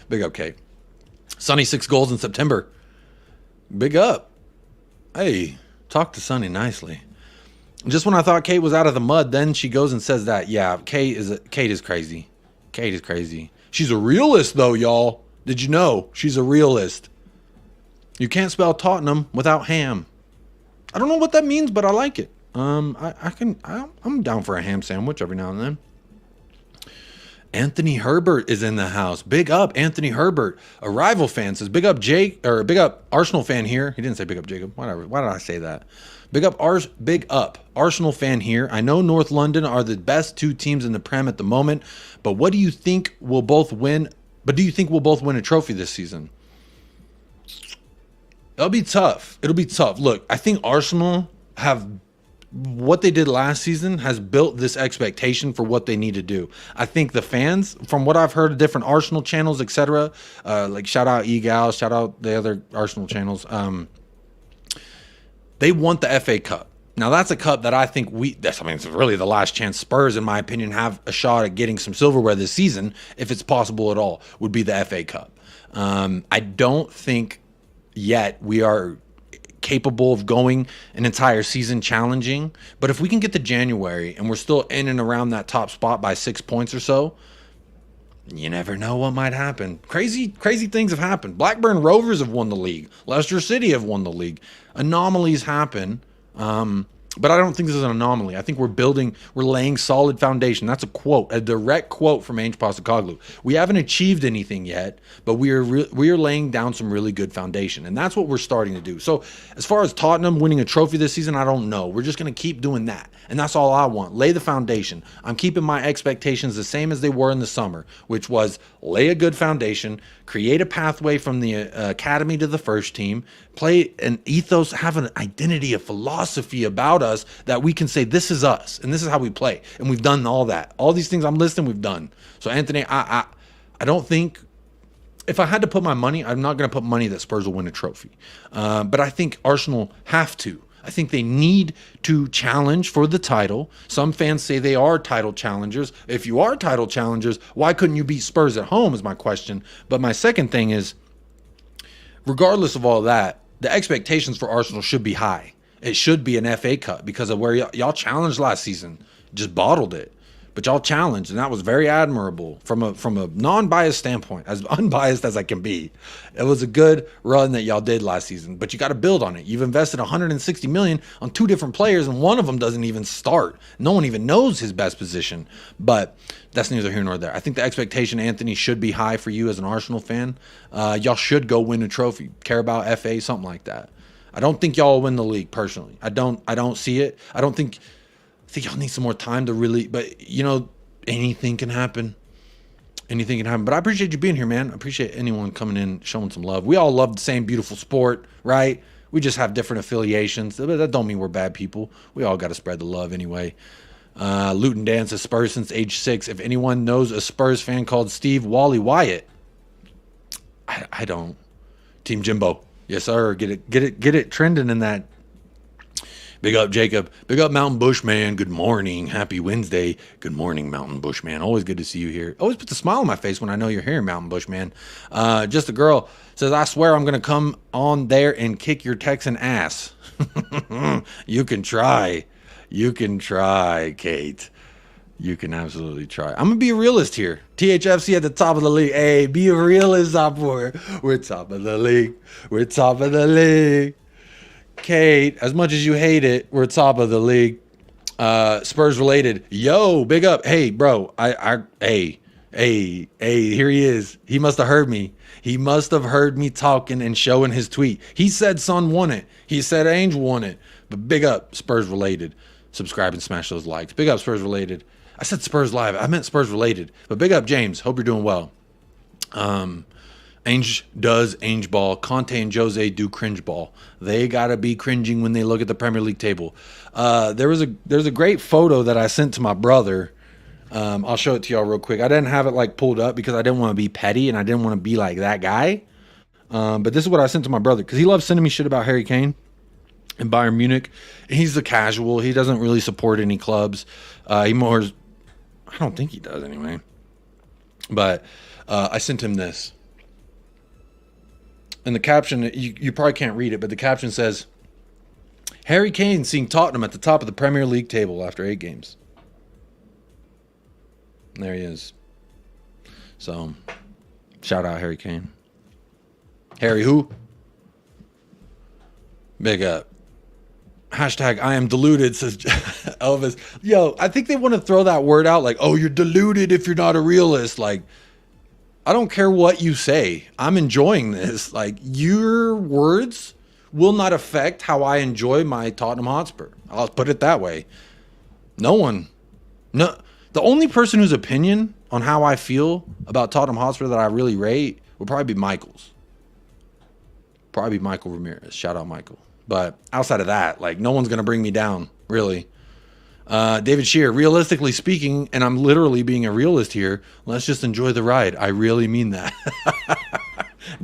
Big up, Kate. Sonny, 6 goals in September. Big up. Hey, talk to Sonny nicely. Just when I thought Kate was out of the mud, then she goes and says that. Yeah, Kate is crazy. Kate is crazy. She's a realist, though, y'all. Did you know? She's a realist. You can't spell Tottenham without ham. I don't know what that means, but I like it. I'm down for a ham sandwich every now and then. Anthony Herbert is in the house. Big up, Anthony Herbert. A rival fan says, big up Jake, or big up Arsenal fan here. He didn't say big up Jacob. Whatever. Why did I say that? Big up Arsenal fan here. I know North London are the best 2 teams in the Prem at the moment, but what do you think will both win? But do you think we'll both win a trophy this season? It'll be tough. Look, I think Arsenal have what they did last season has built this expectation for what they need to do. I think the fans, from what I've heard of different Arsenal channels, etc., like shout out Egal, shout out the other Arsenal channels, they want the FA Cup. Now that's a cup that I think it's really the last chance Spurs, in my opinion, have a shot at getting some silverware this season, if it's possible at all, would be the FA Cup. I don't think yet we are capable of going an entire season challenging, but if we can get to January and we're still in and around that top spot by 6 points or so, you never know what might happen. Crazy things have happened. Blackburn Rovers have won the league. Leicester City have won the league. Anomalies happen. But I don't think this is an anomaly. I think we're laying solid foundation. That's a direct quote from Ange Postecoglou. We haven't achieved anything yet, but we are laying down some really good foundation, and that's what we're starting to do. So as far as Tottenham winning a trophy this season, I don't know. We're just going to keep doing that, and that's all I want. Lay the foundation. I'm keeping my expectations the same as they were in the summer, which was lay a good foundation, create a pathway from the academy to the first team, play an ethos, have an identity, a philosophy about us that we can say this is us and this is how we play, and we've done all that. All these things I'm listing, we've done. So Anthony, I don't think, if I had to put my money, I'm not going to put money that Spurs will win a trophy, but I think Arsenal have to. I think they need to challenge for the title. Some fans say they are title challengers. If you are title challengers, why couldn't you beat Spurs at home is my question. But my second thing is, regardless of all that, the expectations for Arsenal should be high. It should be an FA Cup because of where y'all challenged last season. Just bottled it. but y'all challenged, and that was very admirable from a non-biased standpoint, as unbiased as I can be. It was a good run that y'all did last season, but you got to build on it. You've invested $160 million on 2 different players, and one of them doesn't even start. No one even knows his best position, but that's neither here nor there. I think the expectation, Anthony, should be high for you as an Arsenal fan. Y'all should go win a trophy, care about FA, something like that. I don't think y'all will win the league personally. I don't see it. I think y'all need some more time to really, but you know, anything can happen. Anything can happen. But I appreciate you being here, man. I appreciate anyone coming in, showing some love. We all love the same beautiful sport, right? We just have different affiliations. That don't mean we're bad people. We all got to spread the love anyway. Luton Dance is Spurs since age 6. If anyone knows a Spurs fan called Steve Wally Wyatt, I don't. Team Jimbo. Yes, sir. Get it trending in that. Big up, Jacob. Big up, Mountain Bushman. Good morning. Happy Wednesday. Good morning, Mountain Bushman. Always good to see you here. Always puts a smile on my face when I know you're here, Mountain Bushman. Just a girl says, I swear I'm going to come on there and kick your Texan ass. You can try. You can try, Kate. You can absolutely try. I'm going to be a realist here. THFC at the top of the league. Hey, be a realist, Opor. We're top of the league. We're top of the league. Kate, as much as you hate it, we're top of the league. Spurs related. Yo, big up. Hey, bro. Hey, here he is. He must have heard me. He must have heard me talking and showing his tweet. He said Son won it. He said Ange won it. But big up, Spurs related. Subscribe and smash those likes. Big up, Spurs related. I said Spurs live. I meant Spurs related. But big up, James. Hope you're doing well. Ange does Ange ball. Conte and Jose do cringe ball. They gotta be cringing when they look at the Premier League table. There's a great photo that I sent to my brother. I'll show it to y'all real quick. I didn't have it like pulled up because I didn't want to be petty and I didn't want to be like that guy. But this is what I sent to my brother because he loves sending me shit about Harry Kane and Bayern Munich. He's the casual. He doesn't really support any clubs. I don't think he does anyway. But I sent him this. And the caption, you probably can't read it, but the caption says, Harry Kane seeing Tottenham at the top of the Premier League table after 8 games. And there he is. So, shout out Harry Kane. Harry who? Big up. Hashtag I am deluded, says Elvis. Yo, I think they want to throw that word out like, oh, you're deluded if you're not a realist. Like, I don't care what you say. I'm enjoying this. Like, your words will not affect how I enjoy my Tottenham Hotspur. I'll put it that way. No. The only person whose opinion on how I feel about Tottenham Hotspur that I really rate would probably be Michael's. Probably be Michael Ramirez. Shout out Michael. But outside of that, like, no one's going to bring me down, really. David Shear, realistically speaking, and I'm literally being a realist here, let's just enjoy the ride. I really mean that.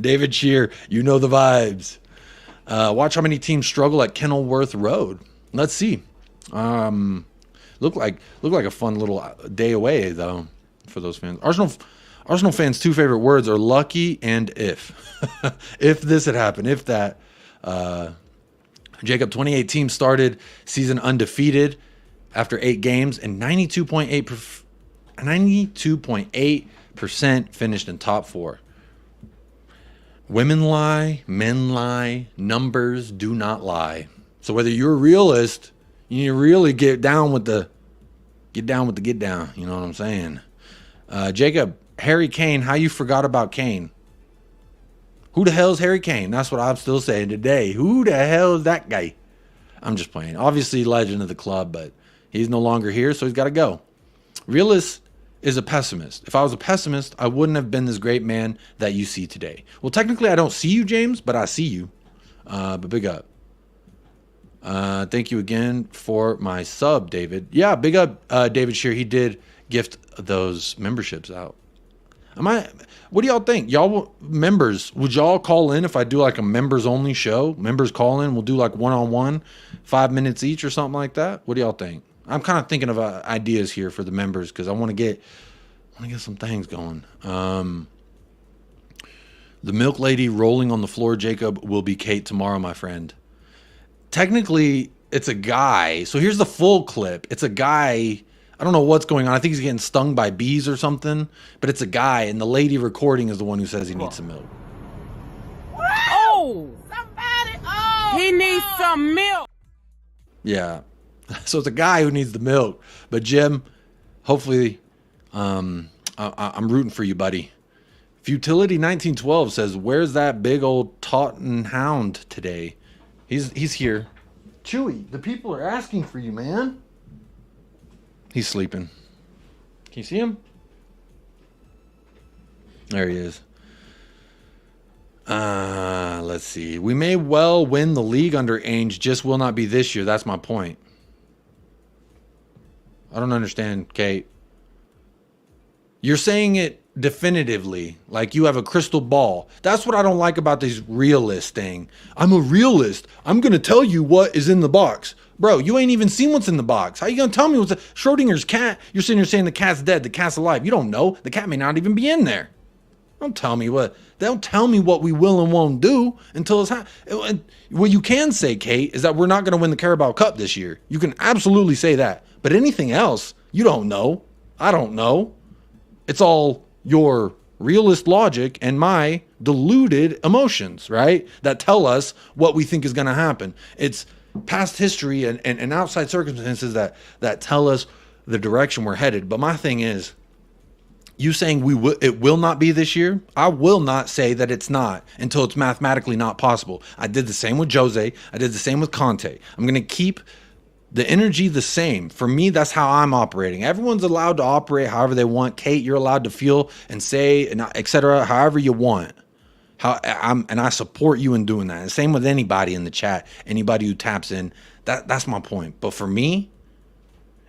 David Shear, you know the vibes. Watch how many teams struggle at Kenilworth Road. Let's see. Look like a fun little day away, though, for those fans. Arsenal fans' 2 favorite words are lucky and if. If this had happened, if that. Jacob, 28 teams started season undefeated after 8 games, and 92.8% finished in top 4. Women lie, men lie, numbers do not lie. So whether you're a realist, you need to really get down with the get down. You know what I'm saying? Jacob, Harry Kane, how you forgot about Kane? Who the hell is Harry Kane? That's what I'm still saying today. Who the hell is that guy? I'm just playing. Obviously, legend of the club, but he's no longer here, so he's got to go. Realist is a pessimist. If I was a pessimist, I wouldn't have been this great man that you see today. Well, technically, I don't see you, James, but I see you. But big up. Thank you again for my sub, David. Yeah, big up, David Shear. He did gift those memberships out. What do y'all think? Y'all members, would y'all call in if I do like a members only show? Members call in. We'll do like one-on-one, 5 minutes each or something like that. What do y'all think? I'm kind of thinking of ideas here for the members because I want to get some things going. The milk lady rolling on the floor, Jacob, will be Kate tomorrow, my friend. Technically, it's a guy. So here's the full clip. It's a guy. I don't know what's going on. I think he's getting stung by bees or something. But it's a guy, and the lady recording is the one who says he needs some milk. Oh! Somebody! Oh! He needs some milk! Yeah. So it's a guy who needs the milk. But Jim, hopefully, I'm rooting for you, buddy. Futility 1912 says, "Where's that big old Taunton hound today?" He's here. Chewy, the people are asking for you, man. He's sleeping. Can you see him? There he is. Let's see. We may well win the league under Ange, just will not be this year. That's my point. I don't understand, Kate. You're saying it definitively, like you have a crystal ball. That's what I don't like about this realist thing. I'm a realist. I'm going to tell you what is in the box. Bro, you ain't even seen what's in the box. How you going to tell me what's Schrodinger's cat? You're sitting here saying the cat's dead, the cat's alive. You don't know. The cat may not even be in there. Don't tell me what we will and won't do until it's what you can say, Kate, is that we're not going to win the Carabao Cup this year. You can absolutely say that. But anything else, you don't know. I don't know. It's all your realist logic and my deluded emotions, right? That tell us what we think is going to happen. It's past history and outside circumstances that tell us the direction we're headed. But my thing is, you saying it will not be this year? I will not say that it's not until it's mathematically not possible. I did the same with Jose. I did the same with Conte. I'm going to keep the energy the same. For me, that's how I'm operating. Everyone's allowed to operate however they want. Kate, you're allowed to feel and say, and etc., however you want. And I support you in doing that. And same with anybody in the chat, anybody who taps in. That's my point. But for me,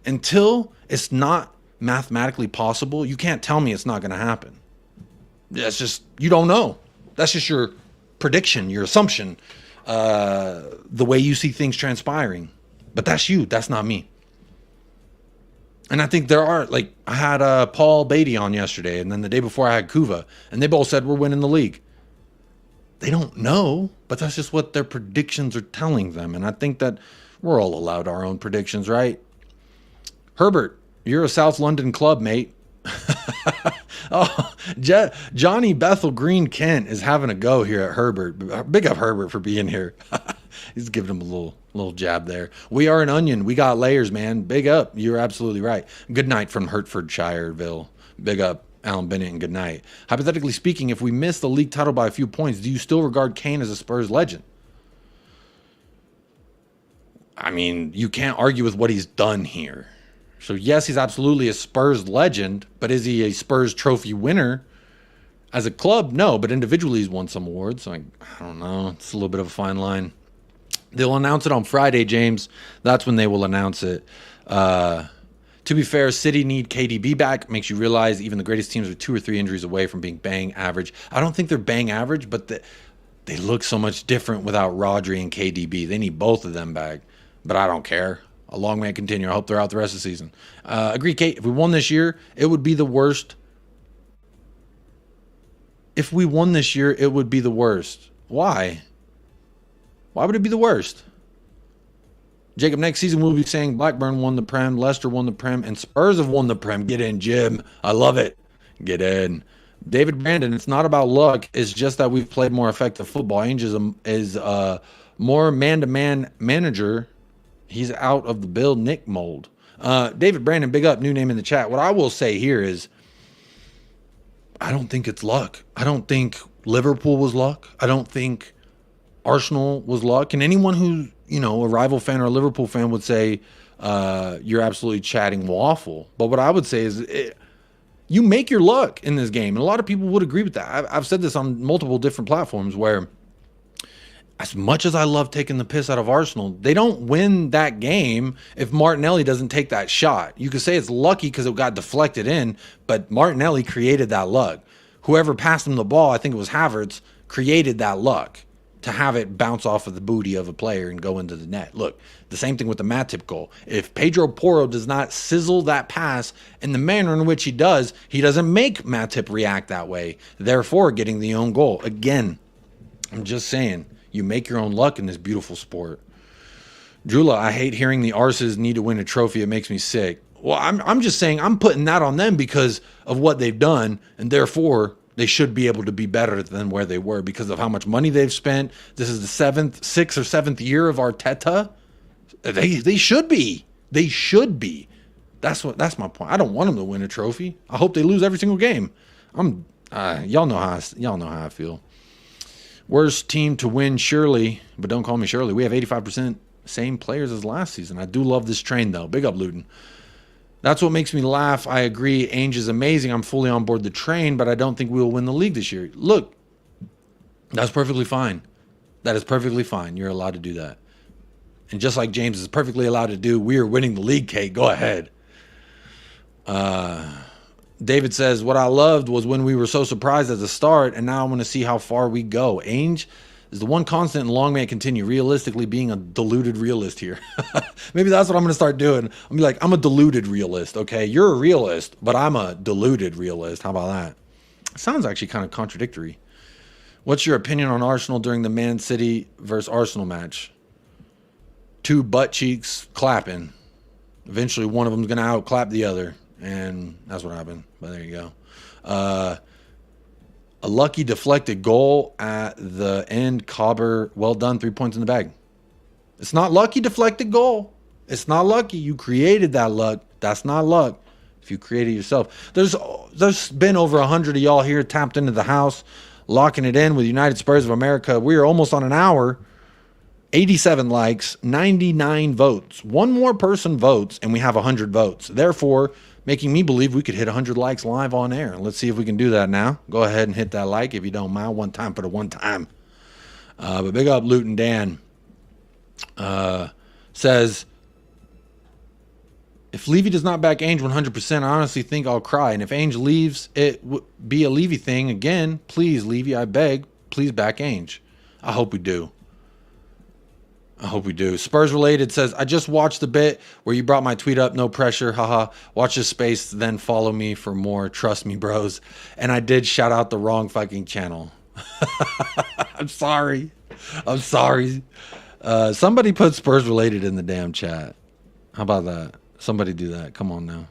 until it's not mathematically possible, you can't tell me it's not going to happen. That's just, you don't know. That's just your prediction, your assumption, the way you see things transpiring. But that's you. That's not me. And I think there are, like, I had Paul Beatty on yesterday, and then the day before I had Kuva, and they both said we're winning the league. They don't know, but that's just what their predictions are telling them. And I think that we're all allowed our own predictions, right? Herbert, you're a South London club, mate. Oh, Johnny Bethel Green Kent is having a go here at Herbert. Big up Herbert for being here. He's giving him a little jab there. We are an onion. We got layers, man. Big up. You're absolutely right. Good night from Hertfordshireville. Big up, Alan Bennett, and good night. Hypothetically speaking, if we miss the league title by a few points, do you still regard Kane as a Spurs legend? I mean, you can't argue with what he's done here. So yes, he's absolutely a Spurs legend, but is he a Spurs trophy winner? As a club, no, but individually he's won some awards. So I don't know. It's a little bit of a fine line. They'll announce it on Friday, James. That's when they will announce it. To be fair, City need KDB back. Makes you realize even the greatest teams are 2 or 3 injuries away from being bang average. I don't think they're bang average, but they look so much different without Rodri and KDB. They need both of them back, but I don't care. A long may continue. I hope they're out the rest of the season. Agree, Kate. If we won this year, it would be the worst. If we won this year, it would be the worst. Why? Why would it be the worst? Jacob, next season we'll be saying Blackburn won the Prem, Leicester won the Prem, and Spurs have won the Prem. Get in, Jim. I love it. Get in. David Brandon, it's not about luck. It's just that we've played more effective football. Ainge is more man-to-man manager. He's out of the Bill Nick mold. David Brandon, big up, new name in the chat. What I will say here is I don't think it's luck. I don't think Liverpool was luck. I don't think Arsenal was luck. And anyone who, a rival fan or a Liverpool fan would say you're absolutely chatting waffle. But what I would say is you make your luck in this game. And a lot of people would agree with that. I've said this on multiple different platforms where as much as I love taking the piss out of Arsenal, they don't win that game if Martinelli doesn't take that shot. You could say it's lucky because it got deflected in, but Martinelli created that luck. Whoever passed him the ball, I think it was Havertz, created that luck to have it bounce off of the booty of a player and go into the net. Look, the same thing with the Matip goal. If Pedro Porro does not sizzle that pass in the manner in which he does, he doesn't make Matip react that way, therefore getting the own goal. Again, I'm just saying, you make your own luck in this beautiful sport. Drula, I hate hearing the Arses need to win a trophy. It makes me sick. Well, I'm just saying I'm putting that on them because of what they've done, and therefore they should be able to be better than where they were because of how much money they've spent. This is the sixth or seventh year of Arteta. They should be. They should be. That's my point. I don't want them to win a trophy. I hope they lose every single game. Y'all know how I feel. Worst team to win, surely, but don't call me Shirley. We have 85% same players as last season. I do love this train though. Big up Luton. That's what makes me laugh. I agree. Ange is amazing. I'm fully on board the train, but I don't think we will win the league this year. Look, that's perfectly fine. That is perfectly fine. You're allowed to do that. And just like James is perfectly allowed to do, we are winning the league, Kate. Go ahead. David says, what I loved was when we were so surprised at the start, and now I want to see how far we go. Ange is the one constant and long may it continue. Realistically being a deluded realist here. Maybe that's what I'm going to start doing. I'm going to be like, I'm a deluded realist, okay? You're a realist, but I'm a deluded realist. How about that? It sounds actually kind of contradictory. What's your opinion on Arsenal during the Man City versus Arsenal match? 2 butt cheeks clapping. Eventually one of them's going to outclap the other. And that's what happened. But there you go. A lucky deflected goal at the end. Cobber, well done. 3 points in the bag. It's not lucky deflected goal. It's not lucky. You created that luck. That's not luck. If you create it yourself. There's been over 100 of y'all here tapped into the house, locking it in with United Spurs of America. We are almost on an hour. 87 likes, 99 votes. One more person votes, and we have 100 votes. Therefore, making me believe we could hit 100 likes live on air. Let's see if we can do that now. Go ahead and hit that like if you don't mind. One time for the one time. But big up Luton Dan. Says, if Levy does not back Ange 100%, I honestly think I'll cry. And if Ange leaves, it would be a Levy thing. Again, please, Levy, I beg, please back Ange. I hope we do. I hope we do. Spurs related says, I just watched the bit where you brought my tweet up. No pressure. Haha. Watch this space. Then follow me for more. Trust me, bros. And I did shout out the wrong fucking channel. I'm sorry. I'm sorry. Somebody put Spurs related in the damn chat. How about that? Somebody do that. Come on now.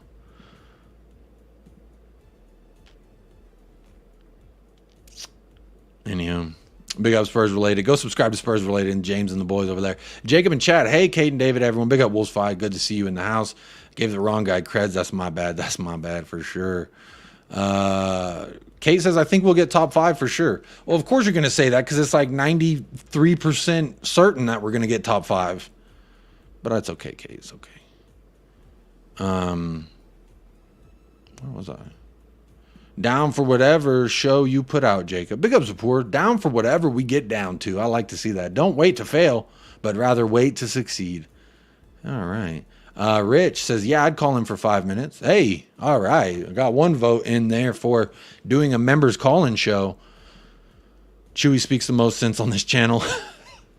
Anywho. Big up Spurs related. Go subscribe to Spurs related and James and the boys over there. Jacob and chat. Hey, Kate and David, everyone. Big up Wolves 5. Good to see you in the house. Gave the wrong guy creds. That's my bad. That's my bad for sure. Kate says, I think we'll get top 5 for sure. Well, of course you're going to say that because it's like 93% certain that we're going to get top 5. But that's okay, Kate. It's okay. Where was I? Down for whatever show you put out, Jacob. Big up support. Down for whatever we get down to. I like to see that. Don't wait to fail, but rather wait to succeed. All right. Rich says, yeah, I'd call him for 5 minutes. Hey, all right. I got 1 vote in there for doing a members call-in show. Chewy speaks the most sense on this channel.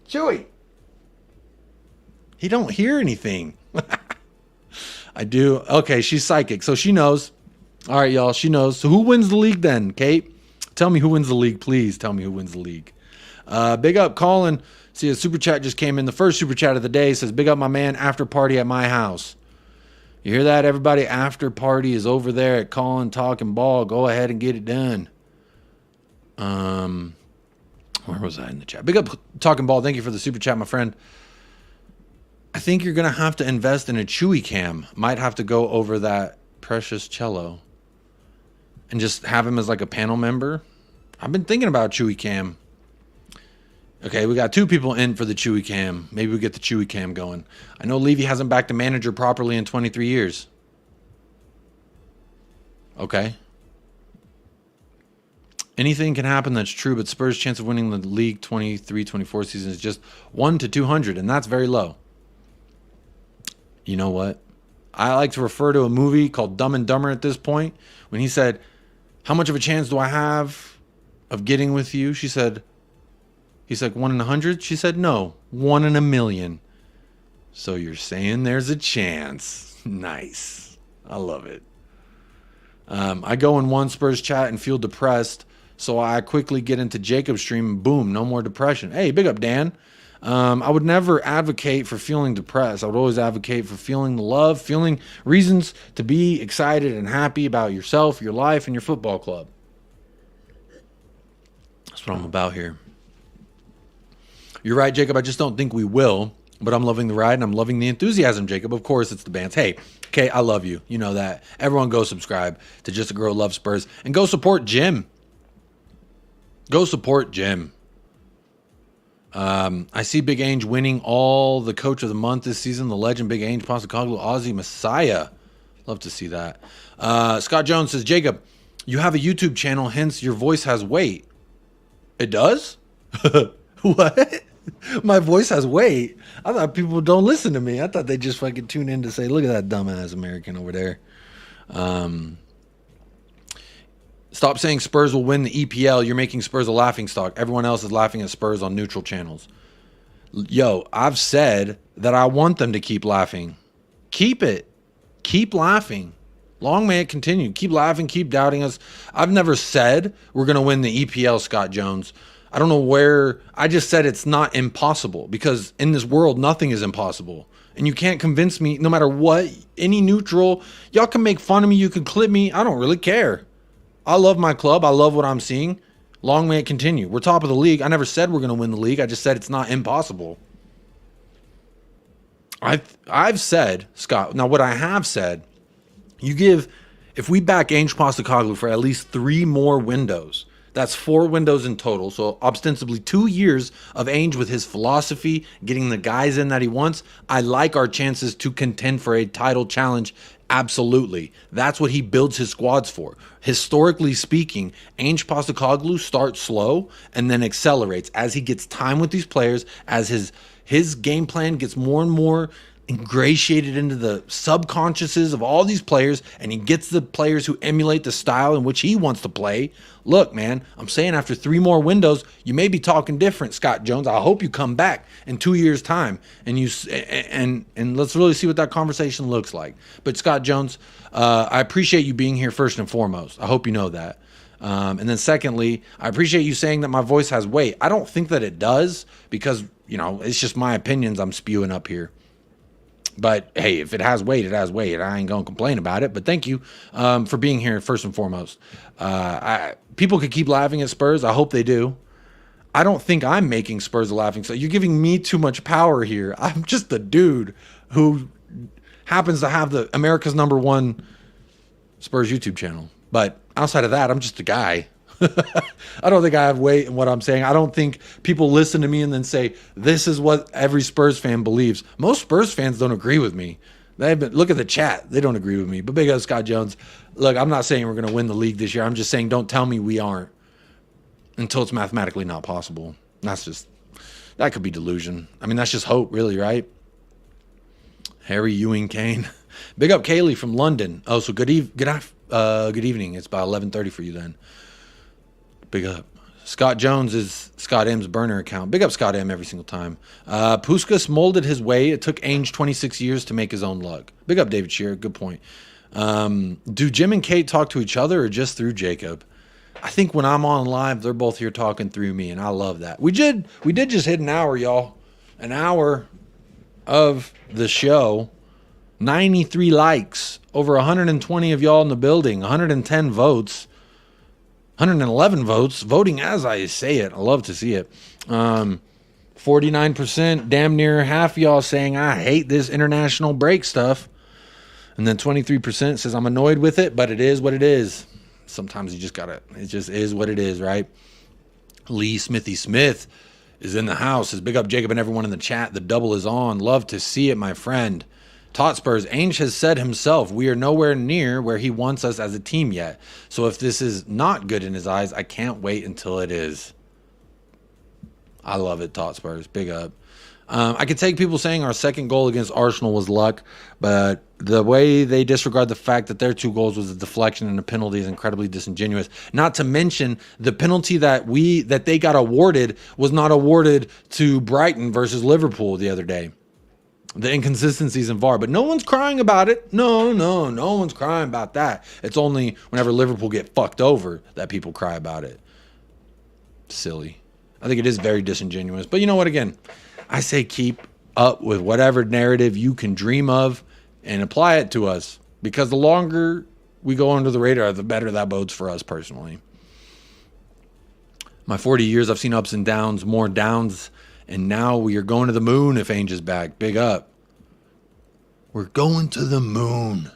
Chewy. He don't hear anything. I do. Okay, she's psychic, so she knows. All right, y'all. She knows. So who wins the league then, Kate? Tell me who wins the league. Please tell me who wins the league. Big up Colin. See, a super chat just came in. The first super chat of the day says, big up my man, after party at my house. You hear that, everybody? After party is over there at Colin Talking Ball. Go ahead and get it done. Where was I in the chat? Big up Talking Ball. Thank you for the super chat, my friend. I think you're going to have to invest in a Chewy cam. Might have to go over that precious cello. And just have him as like a panel member. I've been thinking about Chewy Cam. Okay, we got 2 people in for the Chewy Cam. Maybe we get the Chewy Cam going. I know Levy hasn't backed a manager properly in 23 years. Okay. Anything can happen, that's true, but Spurs' chance of winning the league 23-24 season is just 1 to 200, and that's very low. You know what? I like to refer to a movie called Dumb and Dumber at this point. When he said, how much of a chance do I have of getting with you? She said, he's like 1 in 100. She said, no, 1 in a million. So you're saying there's a chance. Nice. I love it. I go in one Spurs chat and feel depressed. So I quickly get into Jacob's stream and boom, no more depression. Hey, big up Dan. I would never advocate for feeling depressed. I would always advocate for feeling the love, feeling reasons to be excited and happy about yourself, your life, and your football club. That's what I'm about here. You're right, Jacob. I just don't think we will. But I'm loving the ride and I'm loving the enthusiasm, Jacob. Of course, it's the bands. Hey, okay, I love you. You know that. Everyone go subscribe to Just a Girl Loves Spurs. And go support Jim. Go support Jim. I see Big Ange winning all the Coach of the Month this season. The legend Big Ange Postecoglou, Aussie Messiah. Love to see that. Scott Jones says, Jacob, you have a YouTube channel, hence your voice has weight. It does? What? My voice has weight. I thought people don't listen to me. I thought they just fucking tune in to say, look at that dumbass American over there. Stop saying Spurs will win the EPL. You're making Spurs a laughingstock. Everyone else is laughing at Spurs on neutral channels. Yo, I've said that I want them to keep laughing. Keep it. Keep laughing. Long may it continue. Keep laughing. Keep doubting us. I've never said we're going to win the EPL, Scott Jones. I don't know where. I just said it's not impossible, because in this world, nothing is impossible. And you can't convince me, no matter what, any neutral. Y'all can make fun of me. You can clip me. I don't really care. I love my club. I love what I'm seeing. Long may it continue. We're top of the league. I never said we're going to win the league. I just said it's not impossible. I've said, Scott, now what I have said, if we back Ange Postecoglou for at least 3 more windows, that's 4 windows in total. So ostensibly 2 years of Ange with his philosophy, getting the guys in that he wants. I like our chances to contend for a title challenge. Absolutely. That's what he builds his squads for. Historically speaking, Ange Postecoglou starts slow and then accelerates as he gets time with these players, as his game plan gets more and more ingratiated into the subconsciouses of all these players, and he gets the players who emulate the style in which he wants to play. Look, man, I'm saying after 3 more windows, you may be talking different, Scott Jones. I hope you come back in 2 years' time, and let's really see what that conversation looks like. But Scott Jones, I appreciate you being here first and foremost. I hope you know that. And then secondly, I appreciate you saying that my voice has weight. I don't think that it does, because, it's just my opinions I'm spewing up here. But hey, if it has weight, it has weight. I ain't gonna complain about it. But thank you for being here first and foremost. People could keep laughing at Spurs. I hope they do. I don't think I'm making Spurs a laughing stock. You're giving me too much power here. I'm just a dude who happens to have the America's #1 Spurs YouTube channel. But outside of that, I'm just a guy. I don't think I have weight in what I'm saying. I don't think people listen to me and then say, this is what every Spurs fan believes. Most Spurs fans don't agree with me. Look at the chat. They don't agree with me. But big up Scott Jones. Look, I'm not saying we're going to win the league this year. I'm just saying don't tell me we aren't until it's mathematically not possible. That could be delusion. I mean, that's just hope, really, right? Harry Ewing Kane. Big up Kaylee from London. Oh, so good evening. It's about 11:30 for you then. Big up. Scott Jones is Scott M's burner account. Big up Scott M every single time. Puskas molded his way. It took Ainge 26 years to make his own luck. Big up David Shearer. Good point. Do Jim and Kate talk to each other or just through Jacob? I think when I'm on live, they're both here talking through me, and I love that. We did just hit an hour, y'all. An hour of the show. 93 likes. Over 120 of y'all in the building. 110 votes. 111 votes, voting as I say it. I love to see it. 49%, damn near half y'all saying, I hate this international break stuff. And then 23% says, I'm annoyed with it, but it is what it is. Sometimes you just gotta, it just is what it is, right? Lee Smithy Smith is in the house. Says, big up Jacob and everyone in the chat. The double is on. Love to see it, my friend. Totspurs, Ainge has said himself, we are nowhere near where he wants us as a team yet. So if this is not good in his eyes, I can't wait until it is. I love it, Totspurs. Big up. I could take people saying our second goal against Arsenal was luck, but the way they disregard the fact that their 2 goals was a deflection and a penalty is incredibly disingenuous. Not to mention the penalty that they got awarded was not awarded to Brighton versus Liverpool the other day. The inconsistencies in VAR, but no one's crying about it. No one's crying about that. It's only whenever Liverpool get fucked over that people cry about it. Silly. I think it is very disingenuous. But you know what, again, I say keep up with whatever narrative you can dream of and apply it to us, because the longer we go under the radar, the better that bodes for us personally. My 40 years, I've seen ups and downs, more downs, and now we are going to the moon if Ange is back. Big up. We're going to the moon.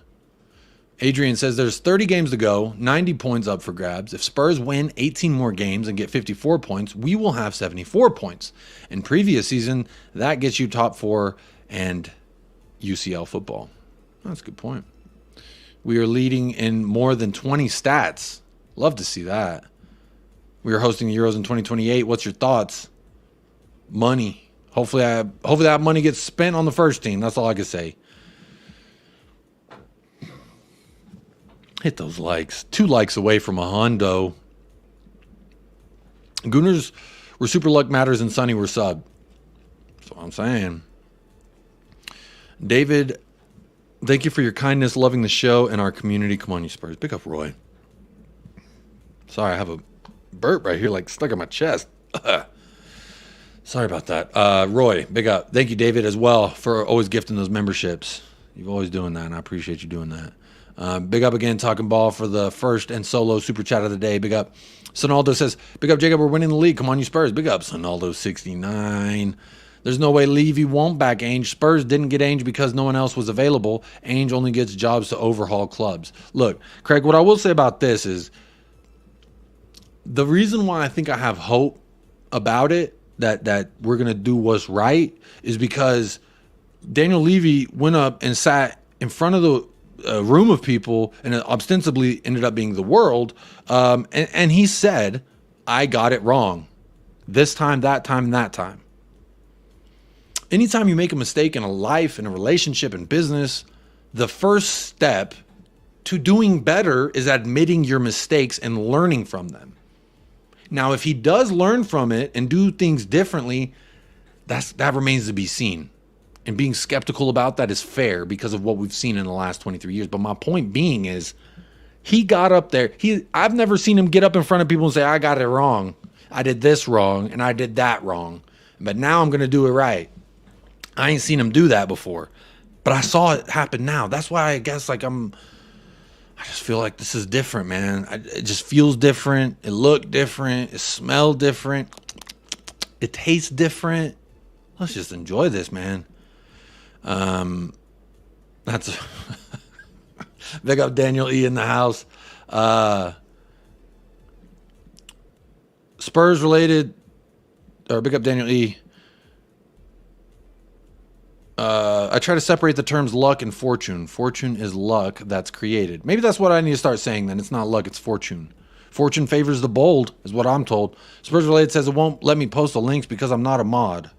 Adrian says there's 30 games to go, 90 points up for grabs. If Spurs win 18 more games and get 54 points, we will have 74 points. In previous season, that gets you top 4 and UCL football. That's a good point. We are leading in more than 20 stats. Love to see that. We are hosting the Euros in 2028. What's your thoughts? Money. Hopefully that money gets spent on the first team. That's all I can say. Hit those likes. 2 likes away from a hundo. Gooners were super luck matters and Sonny were sub. That's what I'm saying. David, thank you for your kindness, loving the show and our community. Come on, you Spurs. Pick up Roy. Sorry, I have a burp right here, like stuck in my chest. Sorry about that. Roy, big up. Thank you, David, as well, for always gifting those memberships. You're always doing that, and I appreciate you doing that. Big up again, Talking Ball, for the first and solo super chat of the day. Big up. Sonaldo says, big up, Jacob, we're winning the league. Come on, you Spurs. Big up, Sonaldo69. There's no way Levy won't back Ange. Spurs didn't get Ange because no one else was available. Ange only gets jobs to overhaul clubs. Look, Craig, what I will say about this is the reason why I think I have hope about it, that we're going to do what's right, is because Daniel Levy went up and sat in front of the room of people, and it ostensibly ended up being the world, and he said, I got it wrong. This time, that time, that time. Anytime you make a mistake in a life, in a relationship, in business, the first step to doing better is admitting your mistakes and learning from them. Now, if he does learn from it and do things differently, that remains to be seen. And being skeptical about that is fair because of what we've seen in the last 23 years. But my point being is, he got up there. I've never seen him get up in front of people and say, I got it wrong. I did this wrong and I did that wrong. But now I'm going to do it right. I ain't seen him do that before. But I saw it happen now. That's why I guess I just feel like this is different, man. It just feels different. It looked different. It smelled different. It tastes different. Let's just enjoy this, man. That's big up Daniel E in the house. Spurs related, or big up Daniel E. I try to separate the terms luck and fortune. Fortune is luck that's created. Maybe that's what I need to start saying then. It's not luck, it's fortune. Fortune favors the bold, is what I'm told. Spurs Related says it won't let me post the links because I'm not a mod.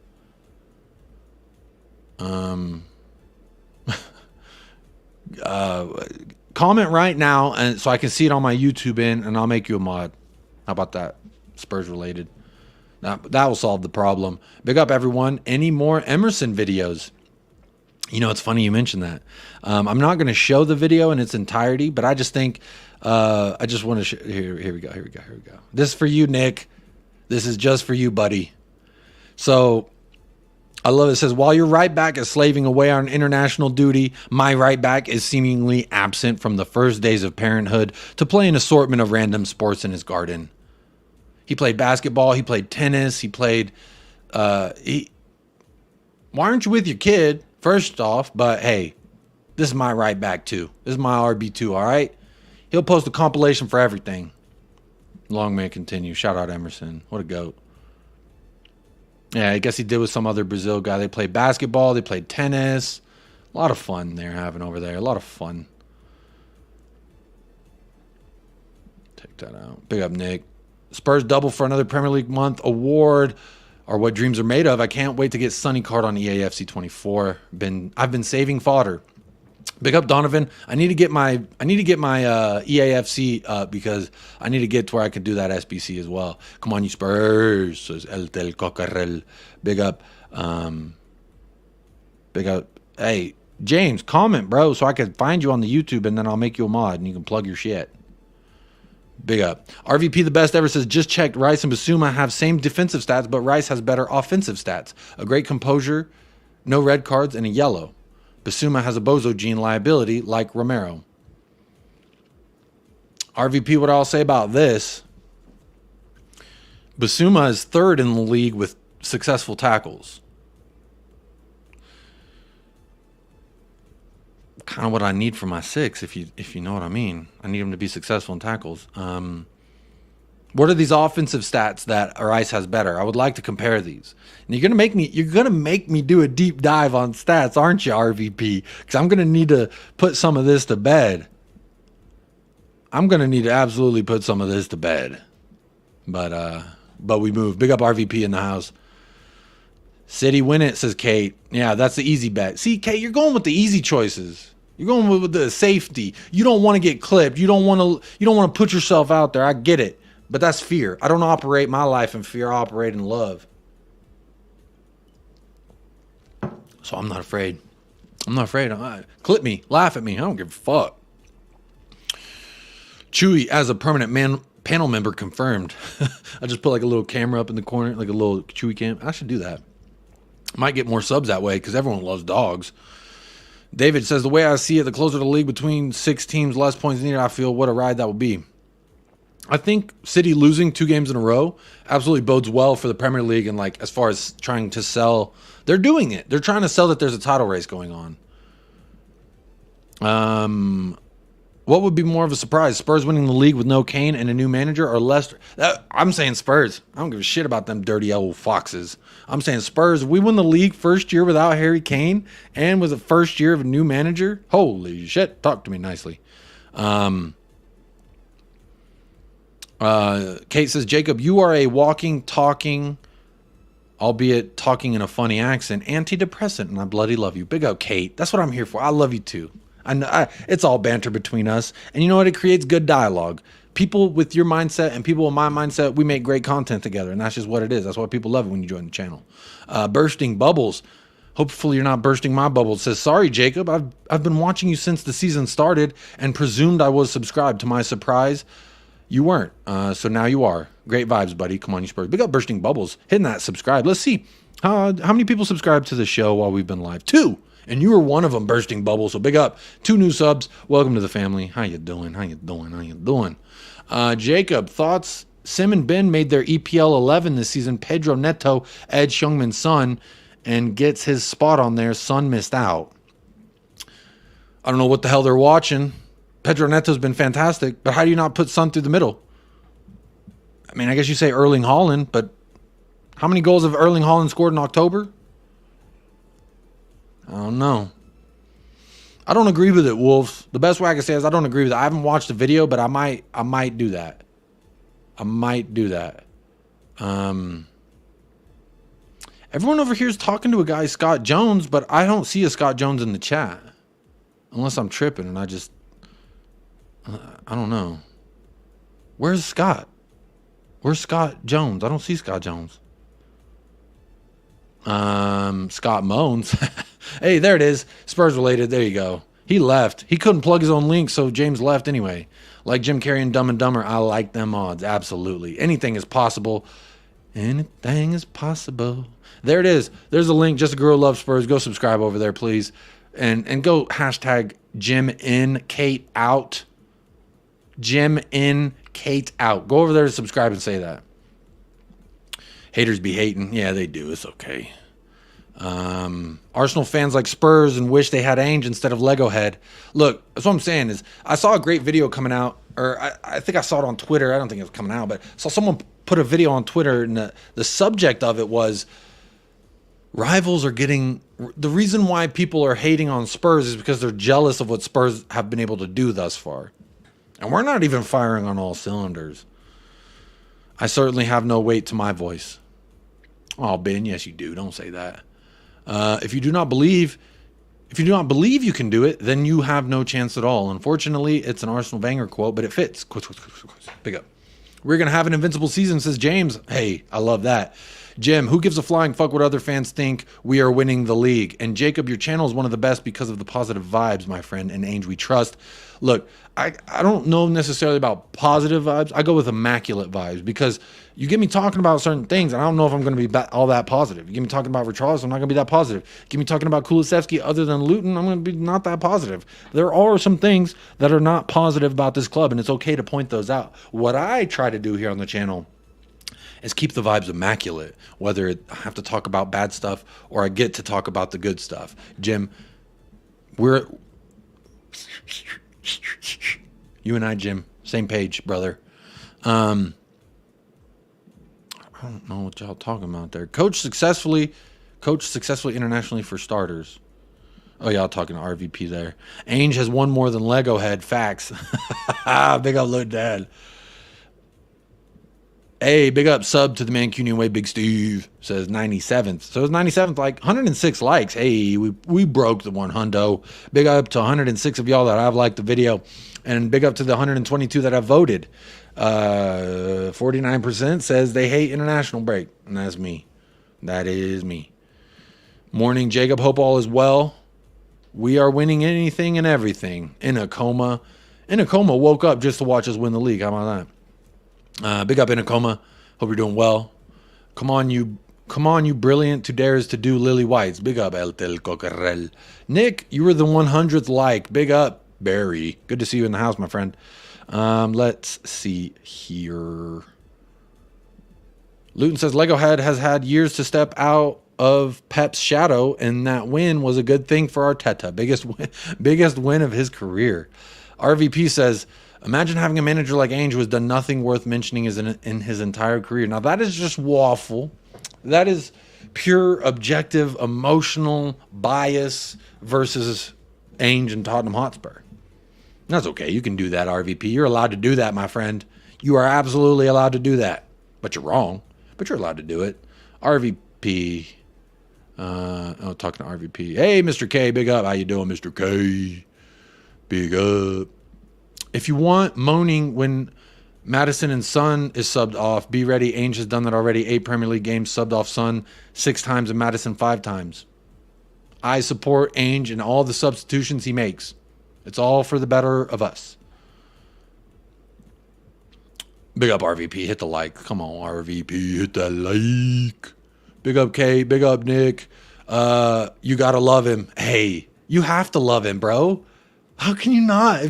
Comment right now and so I can see it on my YouTube and I'll make you a mod. How about that? Spurs Related. That will solve the problem. Big up, everyone. Any more Emerson videos? You know, it's funny you mentioned that. I'm not going to show the video in its entirety, but I just think I just want to here we go. This is for you, Nick. This is just for you, buddy. So I love it. It says, while your right back is slaving away on international duty, my right back is seemingly absent from the first days of parenthood to play an assortment of random sports in his garden. He played basketball. He played tennis. He played. Why aren't you with your kid? First off, but hey, this is my right back too. This is my RB2. All right. He'll post a compilation for everything. Long may it continue. Shout out Emerson. What a goat. Yeah, I guess he did with some other Brazil guy. They played basketball. They played tennis. A lot of fun they're having over there. A lot of fun. Take that out. Big up, Nick. Spurs double for another Premier League month award are what dreams are made of. I can't wait to get Sonny card on EAFC 24. I've been saving fodder. Big up Donovan. I need to get my EAFC up because I need to get to where I can do that SBC as well. Come on, you Spurs. Says El Del Cocarel. Big up. Big up. Hey, James, comment, bro, so I can find you on the YouTube and then I'll make you a mod and you can plug your shit. Big up. RVP the best ever says, just checked. Rice and Basuma have same defensive stats, but Rice has better offensive stats. A great composure, no red cards, and a yellow. Basuma has a bozo gene liability like Romero. RVP, what I'll say about this, Basuma is third in the league with successful tackles. Kind of what I need for my 6, if you know what I mean. I need him to be successful in tackles. What are these offensive stats that Rice has better? I would like to compare these. And you're gonna make me do a deep dive on stats, aren't you, RVP? Because I'm gonna need to put some of this to bed. I'm gonna need to absolutely put some of this to bed. But we move. Big up RVP in the house. City win it, says Kate. Yeah, that's the easy bet. See, Kate, you're going with the easy choices. You're going with the safety. You don't want to get clipped. You don't want to put yourself out there. I get it. But that's fear. I don't operate my life in fear. I operate in love. So I'm not afraid. I'm not afraid. Clip me. Laugh at me. I don't give a fuck. Chewy as a permanent panel member confirmed. I just put like a little camera up in the corner, like a little Chewy cam. I should do that. Might get more subs that way because everyone loves dogs. David says, the way I see it, the closer the league between 6 teams, less points needed, I feel what a ride that will be. I think City losing 2 games in a row absolutely bodes well for the Premier League, and like as far as trying to sell, they're doing it. They're trying to sell that there's a title race going on. What would be more of a surprise? Spurs winning the league with no Kane and a new manager, or Leicester? I'm saying Spurs. I don't give a shit about them dirty old foxes. I'm saying Spurs. We win the league first year without Harry Kane and was the first year of a new manager. Holy shit. Talk to me nicely. Kate says, Jacob, you are a walking, talking, albeit talking in a funny accent, antidepressant, and I bloody love you. Big up, Kate. That's what I'm here for. I love you too. It's all banter between us. And you know what? It creates good dialogue. People with your mindset and people with my mindset, we make great content together. And that's just what it is. That's why people love it when you join the channel. Bursting Bubbles. Hopefully you're not bursting my bubbles. Says, sorry, Jacob. I've been watching you since the season started and presumed I was subscribed. To my surprise, you weren't. So now you are. Great vibes, buddy. Come on, you Spurs. Big up Bursting Bubbles. Hitting that subscribe. Let's see. How many people subscribe to the show while we've been live? 2. And you were one of them, Bursting Bubbles. So big up. 2 new subs. Welcome to the family. How you doing? How you doing? How you doing? Jacob, thoughts? Sim and Ben made their EPL 11 this season. Pedro Neto, Ed Shungman's son, and gets his spot on there. Son missed out. I don't know what the hell they're watching. Pedro Neto's been fantastic, but how do you not put Son through the middle? I mean, I guess you say Erling Haaland, but how many goals have Erling Haaland scored in October? I don't know. I don't agree with it, Wolves. The best way I can say is I don't agree with it. I haven't watched the video, but I might do that. I might do that. Everyone over here is talking to a guy, Scott Jones, but I don't see a Scott Jones in the chat. Unless I'm tripping and I don't know. Where's Scott? Where's Scott Jones? I don't see Scott Jones. Scott Moans. Hey, there it is. Spurs related. There you go. He left. He couldn't plug his own link, so James left anyway. Like Jim Carrey and Dumb and Dumber, I like them odds. Absolutely. Anything is possible. Anything is possible. There it is. There's a link. Just a Girl Loves Spurs. Go subscribe over there, please. And go hashtag Jim in Kate out. Jim in Kate out. Go over there to subscribe and say that. Haters be hating. Yeah, they do. It's okay. Arsenal fans like Spurs and wish they had Ange instead of Lego Head. Look, that's what I'm saying is I saw a great video coming out, or I think I saw it on Twitter. I don't think it was coming out, but I saw someone put a video on Twitter, and the subject of it was rivals are getting... The reason why people are hating on Spurs is because they're jealous of what Spurs have been able to do thus far. And we're not even firing on all cylinders. I certainly have no weight to my voice. Oh, Ben, yes you do. Don't say that. If you do not believe you can do it, then you have no chance at all. Unfortunately, it's an Arsenal Wenger quote, but it fits. Big up. We're going to have an invincible season, says James. Hey, I love that. Jim, who gives a flying fuck what other fans think? We are winning the league. And Jacob, your channel is one of the best because of the positive vibes, my friend. And Ange, we trust. Look, I don't know necessarily about positive vibes. I go with immaculate vibes because you get me talking about certain things, and I don't know if I'm going to be all that positive. You get me talking about Richarlison, I'm not going to be that positive. Get me talking about Kulusevski other than Luton, I'm going to be not that positive. There are some things that are not positive about this club, and it's okay to point those out. What I try to do here on the channel is keep the vibes immaculate, whether I have to talk about bad stuff or I get to talk about the good stuff. Jim, you and I, Jim, same page, brother. I don't know what y'all talking about there. Coach successfully internationally for starters. Oh, y'all talking to RVP there. Ange has won more than Lego Head. Facts. Big up, little dad. Hey, big up sub to the Mancunian way. Big Steve says 97th. So it's 97th, like 106 likes. Hey, we broke the one hundo. Big up to 106 of y'all that have liked the video. And big up to the 122 that have voted. 49% says they hate international break. And that's me. That is me. Morning, Jacob. Hope all is well. We are winning anything and everything. In a coma. Woke up just to watch us win the league. How about that? Big up in a coma. Hope you're doing well. Come on, you brilliant to dares to do Lily Whites. Big up, El Tel Cocarrel. Nick, you were the 100th like. Big up, Barry. Good to see you in the house, my friend. Let's see here. Luton says Lego Head has had years to step out of Pep's shadow, and that win was a good thing for Arteta. Biggest win of his career. RVP says, imagine having a manager like Ange who has done nothing worth mentioning in his entire career. Now, that is just waffle. That is pure, objective, emotional bias versus Ange and Tottenham Hotspur. That's okay. You can do that, RVP. You're allowed to do that, my friend. You are absolutely allowed to do that. But you're wrong. But you're allowed to do it. RVP. Talking to RVP. Hey, Mr. K. Big up. How you doing, Mr. K? Big up. If you want moaning when Maddison and Son is subbed off, be ready. Ainge has done that already. 8 Premier League games, subbed off Son 6 times and Maddison 5 times. I support Ainge and all the substitutions he makes. It's all for the better of us. Big up RVP. Hit the like. Come on, RVP. Hit that like. Big up K. Big up Nick. You got to love him. Hey, you have to love him, bro. How can you not?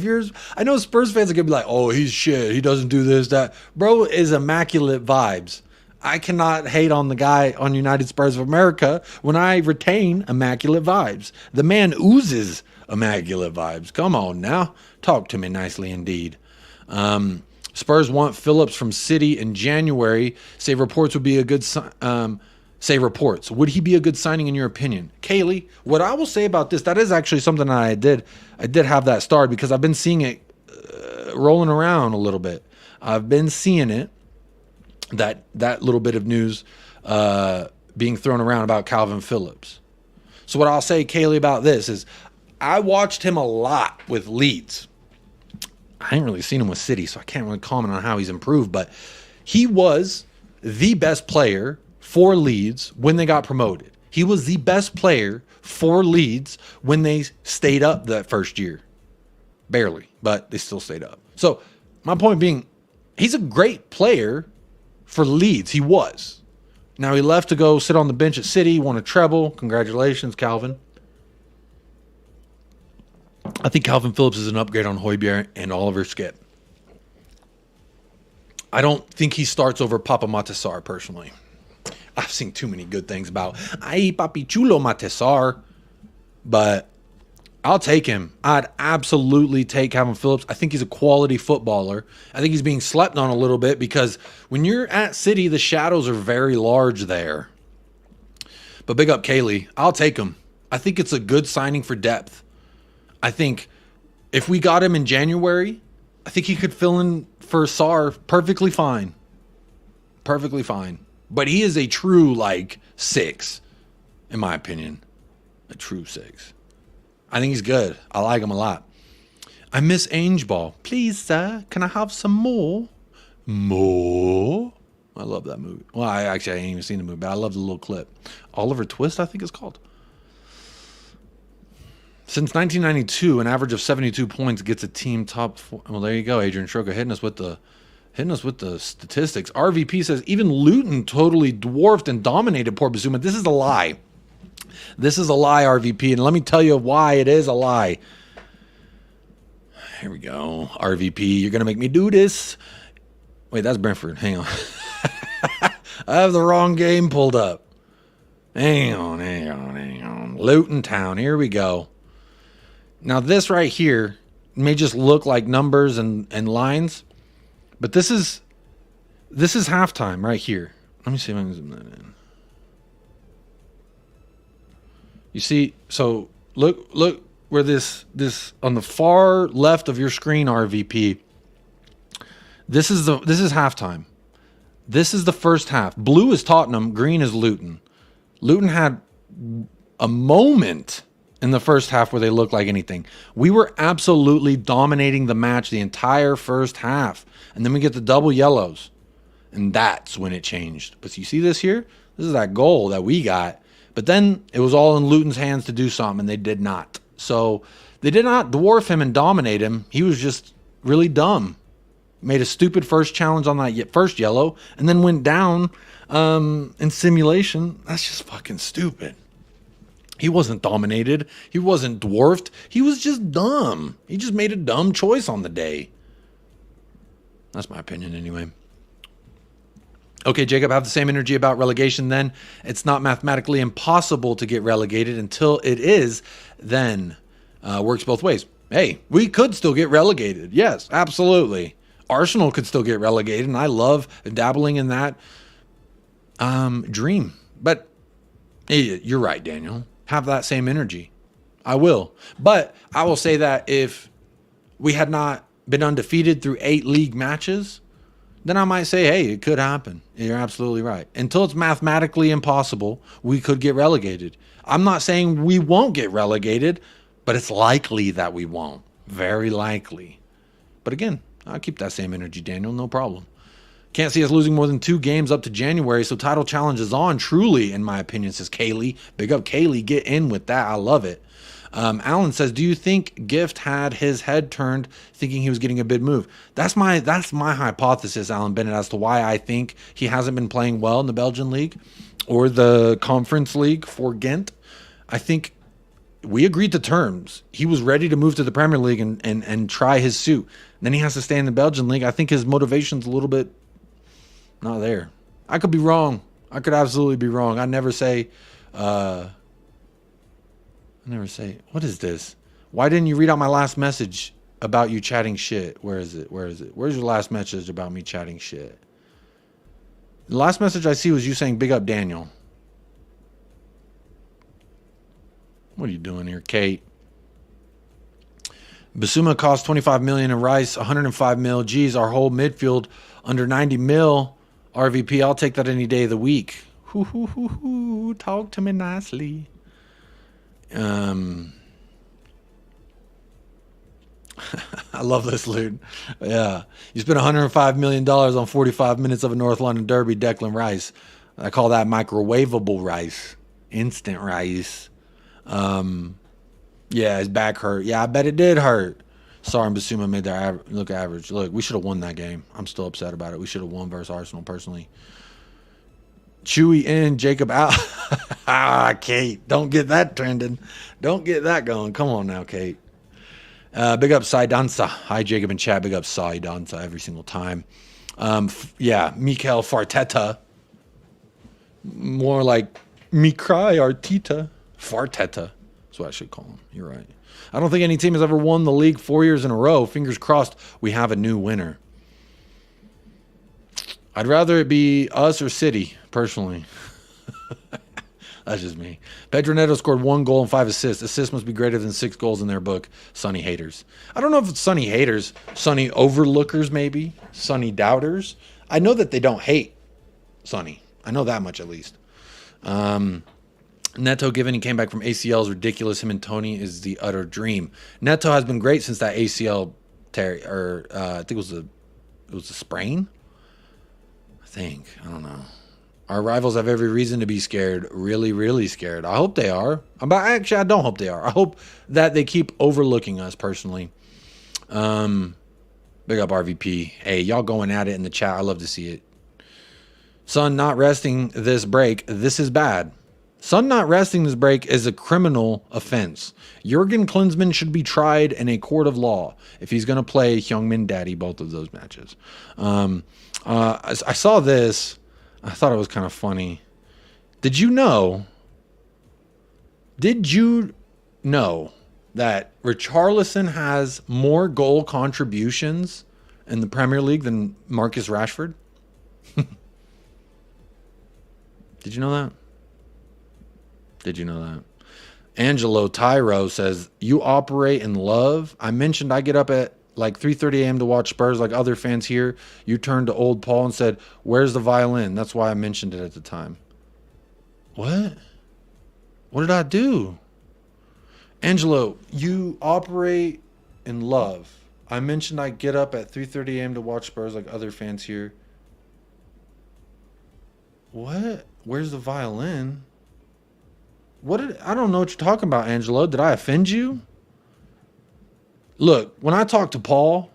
I know Spurs fans are going to be like, oh, he's shit. He doesn't do this, that. Bro is immaculate vibes. I cannot hate on the guy on United Spurs of America when I retain immaculate vibes. The man oozes immaculate vibes. Come on now. Talk to me nicely indeed. Spurs want Phillips from City in January. Say reports would be a good Say reports. Would he be a good signing in your opinion? Kaylee, what I will say about this, that is actually something that I did have that starred because I've been seeing it rolling around a little bit. I've been seeing it, that little bit of news being thrown around about Calvin Phillips. So what I'll say, Kaylee, about this is I watched him a lot with Leeds. I ain't really seen him with City, so I can't really comment on how he's improved, but he was the best player for Leeds when they got promoted. He was the best player for Leeds when they stayed up that first year. Barely, but they still stayed up. So my point being, he's a great player for Leeds. He was. Now he left to go sit on the bench at City, won a treble. Congratulations, Calvin. I think Calvin Phillips is an upgrade on Højbjerg and Oliver Skip. I don't think he starts over Papa Matasar personally. I've seen too many good things about Ay Papi Chulo Matasar, but I'll take him. I'd absolutely take Calvin Phillips. I think he's a quality footballer. I think he's being slept on a little bit because when you're at City, the shadows are very large there. But big up Kaylee. I'll take him. I think it's a good signing for depth. I think if we got him in January, I think he could fill in for Sarr perfectly fine. Perfectly fine. But he is a true, 6, in my opinion. A true 6. I think he's good. I like him a lot. I miss Ange Ball. Please, sir, can I have some more? More? I love that movie. Well, I ain't even seen the movie, but I love the little clip. Oliver Twist, I think it's called. Since 1992, an average of 72 points gets a team top 4. Well, there you go, Adrian Stroka hitting us with the statistics. RVP says even Luton totally dwarfed and dominated Port Basuma. This is a lie. This is a lie, RVP, and let me tell you why it is a lie. Here we go. RVP, you're going to make me do this. Wait, that's Brentford. Hang on. I have the wrong game pulled up. Hang on. Luton Town. Here we go. Now, this right here may just look like numbers and lines, but this is halftime right here. Let me see if I can zoom that in. You see, so look where this on the far left of your screen, RVP. This is halftime. This is the first half. Blue is Tottenham, green is Luton. Luton had a moment in the first half where they looked like anything. We were absolutely dominating the match the entire first half. And then we get the double yellows. And that's when it changed. But you see this here? This is that goal that we got. But then it was all in Luton's hands to do something, and they did not. So they did not dwarf him and dominate him. He was just really dumb. Made a stupid first challenge on that first yellow, and then went down in simulation. That's just fucking stupid. He wasn't dominated. He wasn't dwarfed. He was just dumb. He just made a dumb choice on the day. That's my opinion anyway. Okay, Jacob, have the same energy about relegation then. It's not mathematically impossible to get relegated until it is, then works both ways. Hey, we could still get relegated. Yes, absolutely. Arsenal could still get relegated, and I love dabbling in that dream. But you're right, Daniel. Have that same energy. I will. But I will say that if we had not been undefeated through 8 league matches, then I might say, hey, it could happen. You're absolutely right. Until it's mathematically impossible, we could get relegated. I'm not saying we won't get relegated, but it's likely that we won't. Very likely. But again, I'll keep that same energy, Daniel. No problem. Can't see us losing more than 2 games up to January, so title challenge is on, truly, in my opinion, says Kaylee. Big up, Kaylee. Get in with that. I love it. Alan says, do you think Gift had his head turned thinking he was getting a big move? That's my hypothesis, Alan Bennett, as to why I think he hasn't been playing well in the Belgian league or the Conference League for Ghent. I think we agreed to terms. He was ready to move to the Premier League and try his suit. Then he has to stay in the Belgian league. I think his motivation's a little bit not there. I could be wrong. I could absolutely be wrong. I never say, what is this? Why didn't you read out my last message about you chatting shit? Where is it? Where's your last message about me chatting shit? The last message I see was you saying big up Daniel. What are you doing here, Kate? Basuma cost 25 million and Rice 105 mil. Geez, our whole midfield under 90 mil. RVP, I'll take that any day of the week. Talk to me nicely. I love this loot. Yeah. You spent $105 million on 45 minutes of a North London derby, Declan Rice. I call that microwavable rice. Instant rice. Yeah, his back hurt. Yeah, I bet it did hurt. Sorry, Basuma made their look average. Look, we should have won that game. I'm still upset about it. We should have won versus Arsenal, personally. Chewy in, Jacob out. Kate, don't get that trending. Don't get that going. Come on now, Kate. Big up Saidansa. Hi, Jacob and chat. Big up Saidansa every single time. Yeah, Mikel Farteta. More like Mikrai Arteta. Farteta. That's what I should call him. You're right. I don't think any team has ever won the league 4 years in a row. Fingers crossed we have a new winner. I'd rather it be us or City, personally. That's just me. Pedro Neto scored 1 goal and 5 assists. Assists must be greater than 6 goals in their book. Sonny haters. I don't know if it's Sonny haters. Sonny overlookers, maybe. Sonny doubters. I know that they don't hate Sonny. I know that much at least. Neto, given he came back from ACL, is ridiculous. Him and Tony is the utter dream. Neto has been great since that ACL tear, or I think it was a sprain. I think. I don't know. Our rivals have every reason to be scared. Really, really scared. I hope they are. Actually, I don't hope they are. I hope that they keep overlooking us personally. Big up RVP. Hey, y'all going at it in the chat. I love to see it. Son not resting this break. This is bad. Son not resting this break is a criminal offense. Jurgen Klinsmann should be tried in a court of law if he's going to play Hyungmin Daddy both of those matches. I saw this. I thought it was kind of funny. Did you know that Richarlison has more goal contributions in the Premier League than Marcus Rashford? Did you know that? Did you know that? Angelo Tyro says, you operate in love. I mentioned I get up at like 3:30 a.m. to watch Spurs like other fans here. You turned to old Paul and said, where's the violin? That's why I mentioned it at the time. What? What did I do? Angelo, you operate in love. I mentioned I get up at 3:30 a.m. to watch Spurs like other fans here. What? Where's the violin? I don't know what you're talking about, Angelo. Did I offend you? Look, when I talk to Paul,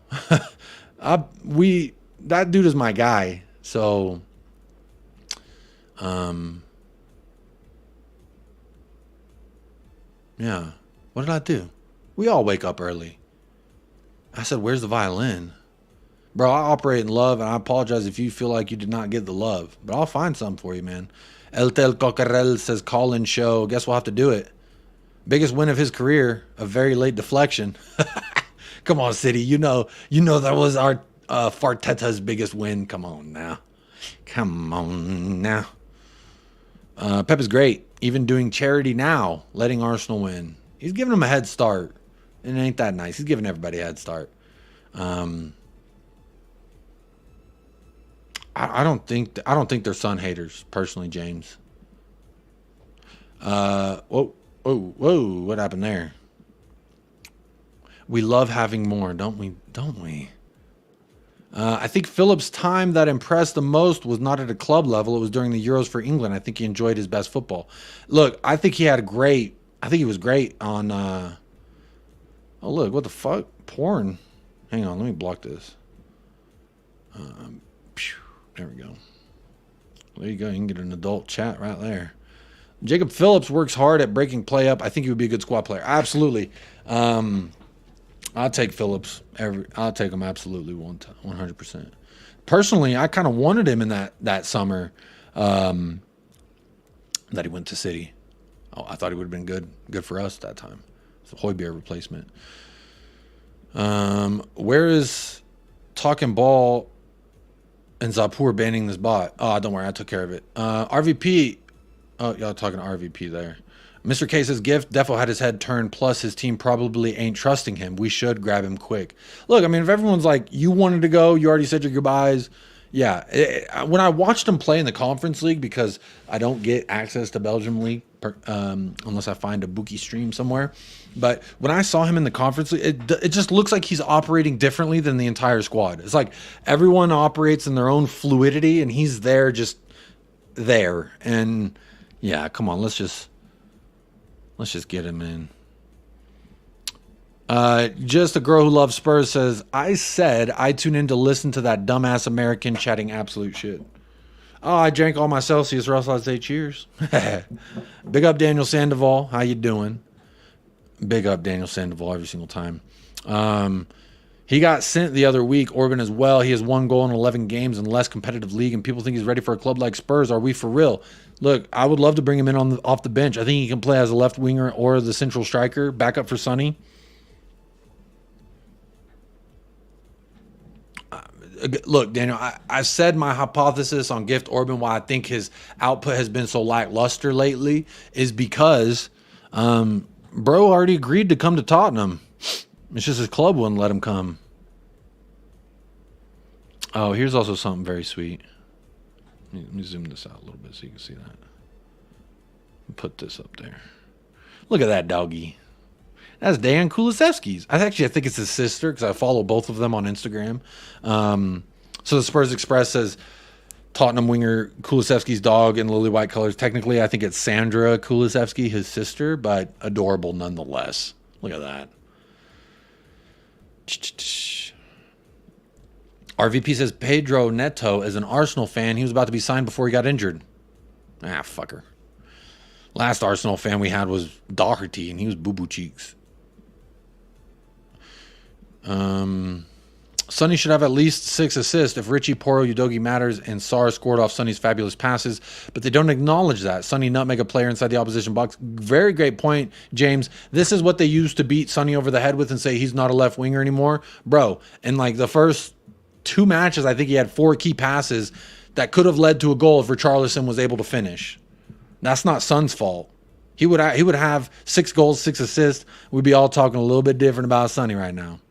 that dude is my guy. So, yeah. What did I do? We all wake up early. I said, where's the violin? Bro, I operate in love, and I apologize if you feel like you did not get the love. But I'll find something for you, man. El Tel Cocarel says, call-in show. Guess we'll have to do it. Biggest win of his career, a very late deflection. Come on, City. You know that was our Farteta's biggest win. Come on now. Come on now. Pep is great. Even doing charity now, letting Arsenal win. He's giving them a head start. And it ain't that nice. He's giving everybody a head start. I don't think they're Son haters, personally, James. Whoa, what happened there? We love having more, don't we? I think Phillips' time that impressed the most was not at a club level. It was during the Euros for England. I think he enjoyed his best football. Look, I think he was great on... oh, look, what the fuck? Porn. Hang on, let me block this. There we go. There you go. You can get an adult chat right there. Jacob Phillips works hard at breaking play up. I think he would be a good squad player. Absolutely. I'll take Phillips. I'll take him absolutely 100%. Personally, I kind of wanted him in that summer that he went to City. Oh, I thought he would have been good for us that time. It's a Højbjerg replacement. Where is Talking Ball and Zapur banning this bot? Oh, don't worry, I took care of it. RVP. Oh, y'all talking to RVP there. Mr. K says, Gift Defo had his head turned, plus his team probably ain't trusting him. We should grab him quick. Look, I mean, if everyone's like, you wanted to go, you already said your goodbyes. Yeah, when I watched him play in the Conference League, because I don't get access to Belgium League unless I find a bookie stream somewhere. But when I saw him in the Conference League, it just looks like he's operating differently than the entire squad. It's like everyone operates in their own fluidity, and he's there, just there. And yeah, come on, let's just get him in. Just a girl who loves Spurs says, I said I tune in to listen to that dumbass American chatting absolute shit. Oh, I drank all my Celsius, or else I'd say cheers. Big up Daniel Sandoval. How you doing? Big up Daniel Sandoval every single time. He got sent the other week, Orban as well. He has 1 goal in 11 games in less competitive league, and people think he's ready for a club like Spurs. Are we for real? Look, I would love to bring him in off the bench. I think he can play as a left winger or the central striker, back up for Sonny. Look, Daniel, I said my hypothesis on Gift Orban, why I think his output has been so lackluster lately, is because bro already agreed to come to Tottenham. It's just his club wouldn't let him come. Oh, here's also something very sweet. Let me zoom this out a little bit so you can see that. Put this up there. Look at that doggy. That's Dan Kulusevski's. I think it's his sister, because I follow both of them on Instagram. So the Spurs Express says, Tottenham winger Kulusevski's dog in lily white colors. Technically, I think it's Sandra Kulusevski, his sister, but adorable nonetheless. Look at that. RVP says Pedro Neto is an Arsenal fan. He was about to be signed before he got injured. Ah, fucker. Last Arsenal fan we had was Doherty, and he was boo-boo cheeks. Sonny should have at least 6 assists if Richie, Poro, Udogie Matters, and Sarr scored off Sonny's fabulous passes, but they don't acknowledge that. Sonny nutmeg a player inside the opposition box. Very great point, James. This is what they used to beat Sonny over the head with and say he's not a left winger anymore. Bro, in like the first 2 matches, I think he had 4 key passes that could have led to a goal if Richarlison was able to finish. That's not Son's fault. He would have 6 goals, 6 assists. We'd be all talking a little bit different about Sonny right now.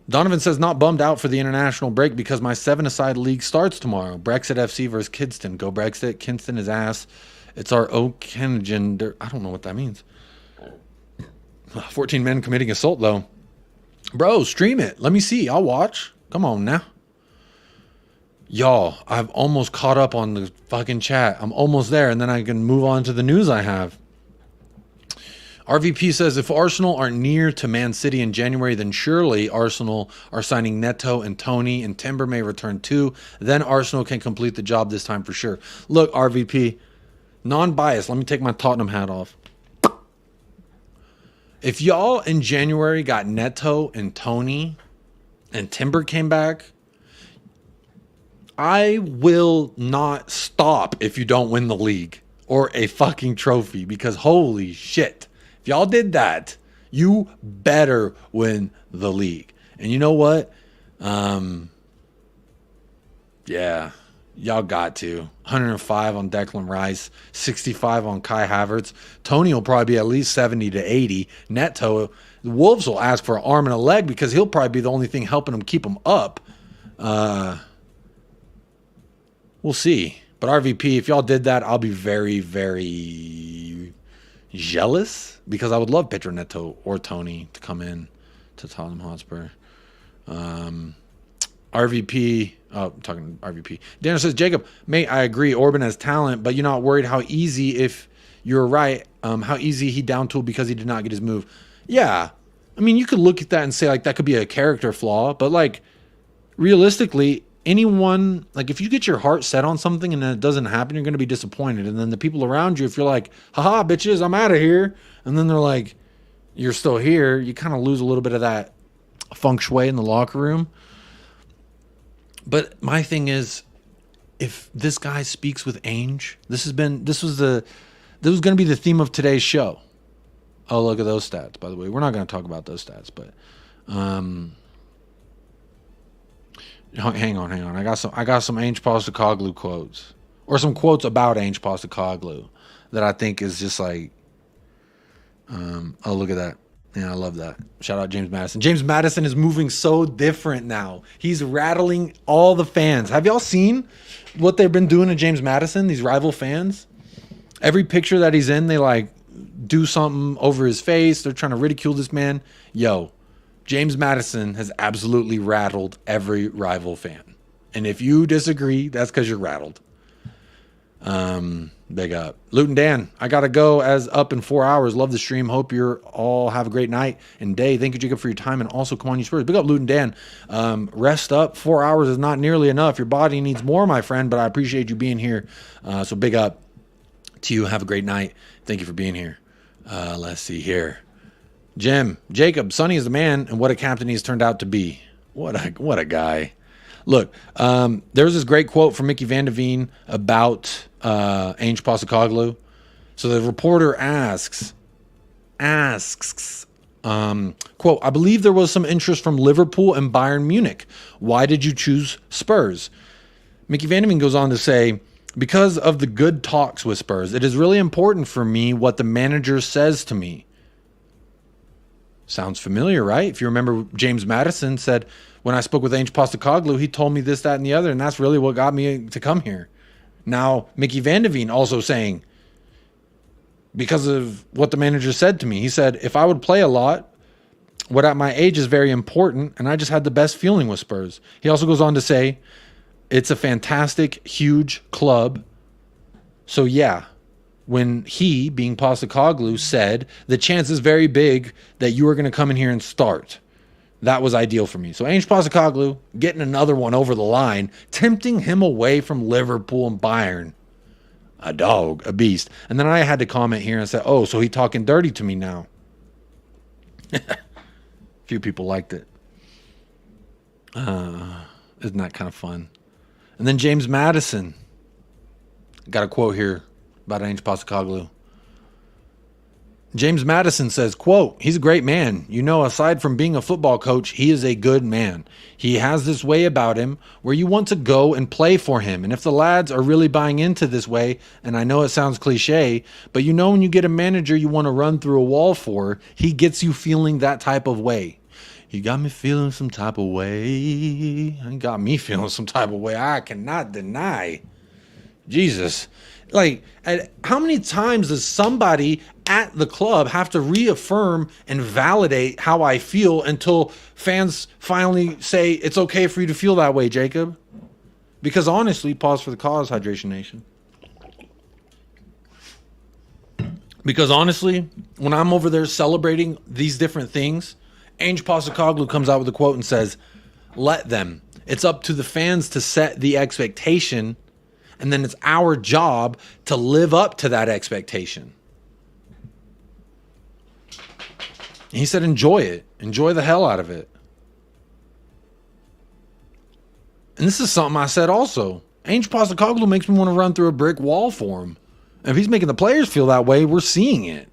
Donovan says, not bummed out for the international break because my 7-a-side league starts tomorrow. Brexit FC versus Kidston. Go Brexit. Kidston is ass. It's our Okengen. I don't know what that means. 14 men committing assault, though. Bro, stream it. Let me see. I'll watch. Come on now. Y'all, I've almost caught up on the fucking chat. I'm almost there, and then I can move on to the news I have. RVP says, if Arsenal are near to Man City in January, then surely Arsenal are signing Neto and Tony, and Timber may return too. Then Arsenal can complete the job this time for sure. Look, RVP, non-biased. Let me take my Tottenham hat off. If y'all in January got Neto and Tony and Timber came back, I will not stop if you don't win the league or a fucking trophy, because holy shit. If y'all did that, you better win the league. And you know what? Yeah, y'all got to. 105 on Declan Rice, 65 on Kai Havertz. Tony will probably be at least 70 to 80. Neto, the Wolves will ask for an arm and a leg because he'll probably be the only thing helping them keep them up. We'll see. But RVP, if y'all did that, I'll be very, very jealous, because I would love Pedro Neto or Tony to come in to Tottenham Hotspur. RVP, talking RVP. Daniel says, Jacob, mate, I agree. Orban has talent, but you're not worried how easy, if you're right, how easy he down tooled because he did not get his move. Yeah. I mean, you could look at that and say, like, that could be a character flaw, but, like, realistically, anyone, like, if you get your heart set on something and then it doesn't happen, you're going to be disappointed. And then the people around you, if you're like, haha, bitches, I'm out of here, and then they're like, you're still here, you kind of lose a little bit of that feng shui in the locker room. But my thing is, if this guy speaks with Ange, this was going to be the theme of today's show. Oh, look at those stats, by the way. We're not going to talk about those stats, but hang on. I got some Ange Postecoglou quotes, or some quotes about Ange Postecoglou that I think is just like, oh, look at that. Yeah, I love that. Shout out James Maddison. James Maddison is moving so different now. He's rattling all the fans. Have y'all seen what they've been doing to James Maddison, these rival fans? Every picture that he's in, they like do something over his face. They're trying to ridicule this man. Yo, James Maddison has absolutely rattled every rival fan. And if you disagree, that's because you're rattled. Big up. Luton Dan, I got to go as up in 4 hours. Love the stream. Hope you all have a great night and day. Thank you, Jacob, for your time. And also, come on, you Spurs. Big up, Luton Dan. Rest up. 4 hours is not nearly enough. Your body needs more, my friend, but I appreciate you being here. So big up to you. Have a great night. Thank you for being here. Let's see here. Jim, Jacob, Sonny is the man, and what a captain he's turned out to be. What a guy. Look, there was this great quote from Mickey Van de Veen about Ange Postecoglou. So the reporter asks, quote, I believe there was some interest from Liverpool and Bayern Munich. Why did you choose Spurs? Mickey Van de Veen goes on to say, because of the good talks with Spurs, it is really important for me what the manager says to me. Sounds familiar, right? If you remember, James Maddison said, when I spoke with Ange Postecoglou, he told me this, that, and the other, and that's really what got me to come here. Now, Mickey Van de Veen also saying, because of what the manager said to me, he said, if I would play a lot, what at my age is very important, and I just had the best feeling with Spurs. He also goes on to say, It's a fantastic, huge club. So yeah, when he, being Postecoglou, said the chance is very big that you are going to come in here and start, that was ideal for me. So Ange Postecoglou getting another one over the line, tempting him away from Liverpool and Bayern. A dog, a beast. And then I had to comment here and say, oh, so he talking dirty to me now. Few people liked it. Isn't that kind of fun? And then James Maddison. Got a quote here about Ange Postecoglou. James Maddison says, quote, he's a great man. You know, aside from being a football coach, he is a good man. He has this way about him where you want to go and play for him. And if the lads are really buying into this way, and I know it sounds cliche, but you know when you get a manager you want to run through a wall for, he gets you feeling that type of way. He got me feeling some type of way. He got me feeling some type of way. I cannot deny. Jesus. Like, how many times does somebody at the club have to reaffirm and validate how I feel until fans finally say it's okay for you to feel that way, Jacob? Because honestly, pause for the cause, Hydration Nation. Because honestly, when I'm over there celebrating these different things, Ange Postecoglou comes out with a quote and says, let them. It's up to the fans to set the expectation, and then it's our job to live up to that expectation. He said, enjoy it. Enjoy the hell out of it. And this is something I said also. Ange Postecoglou makes me want to run through a brick wall for him. And if he's making the players feel that way, we're seeing it.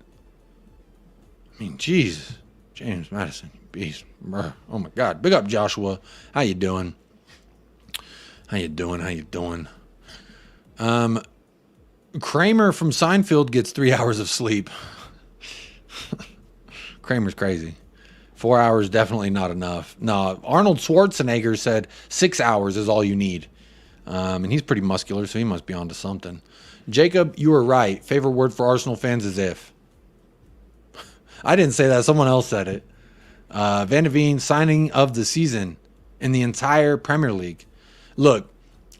I mean, jeez. James Maddison, beast. Oh, my God. Big up, Joshua. How you doing? How you doing? Kramer from Seinfeld gets 3 hours of sleep. Kramer's crazy. 4 hours, definitely not enough. No, Arnold Schwarzenegger said 6 hours is all you need. And he's pretty muscular, so he must be onto something. Jacob, you were right. Favorite word for Arsenal fans is if. I didn't say that. Someone else said it. Van de Veen, signing of the season in the entire Premier League. Look,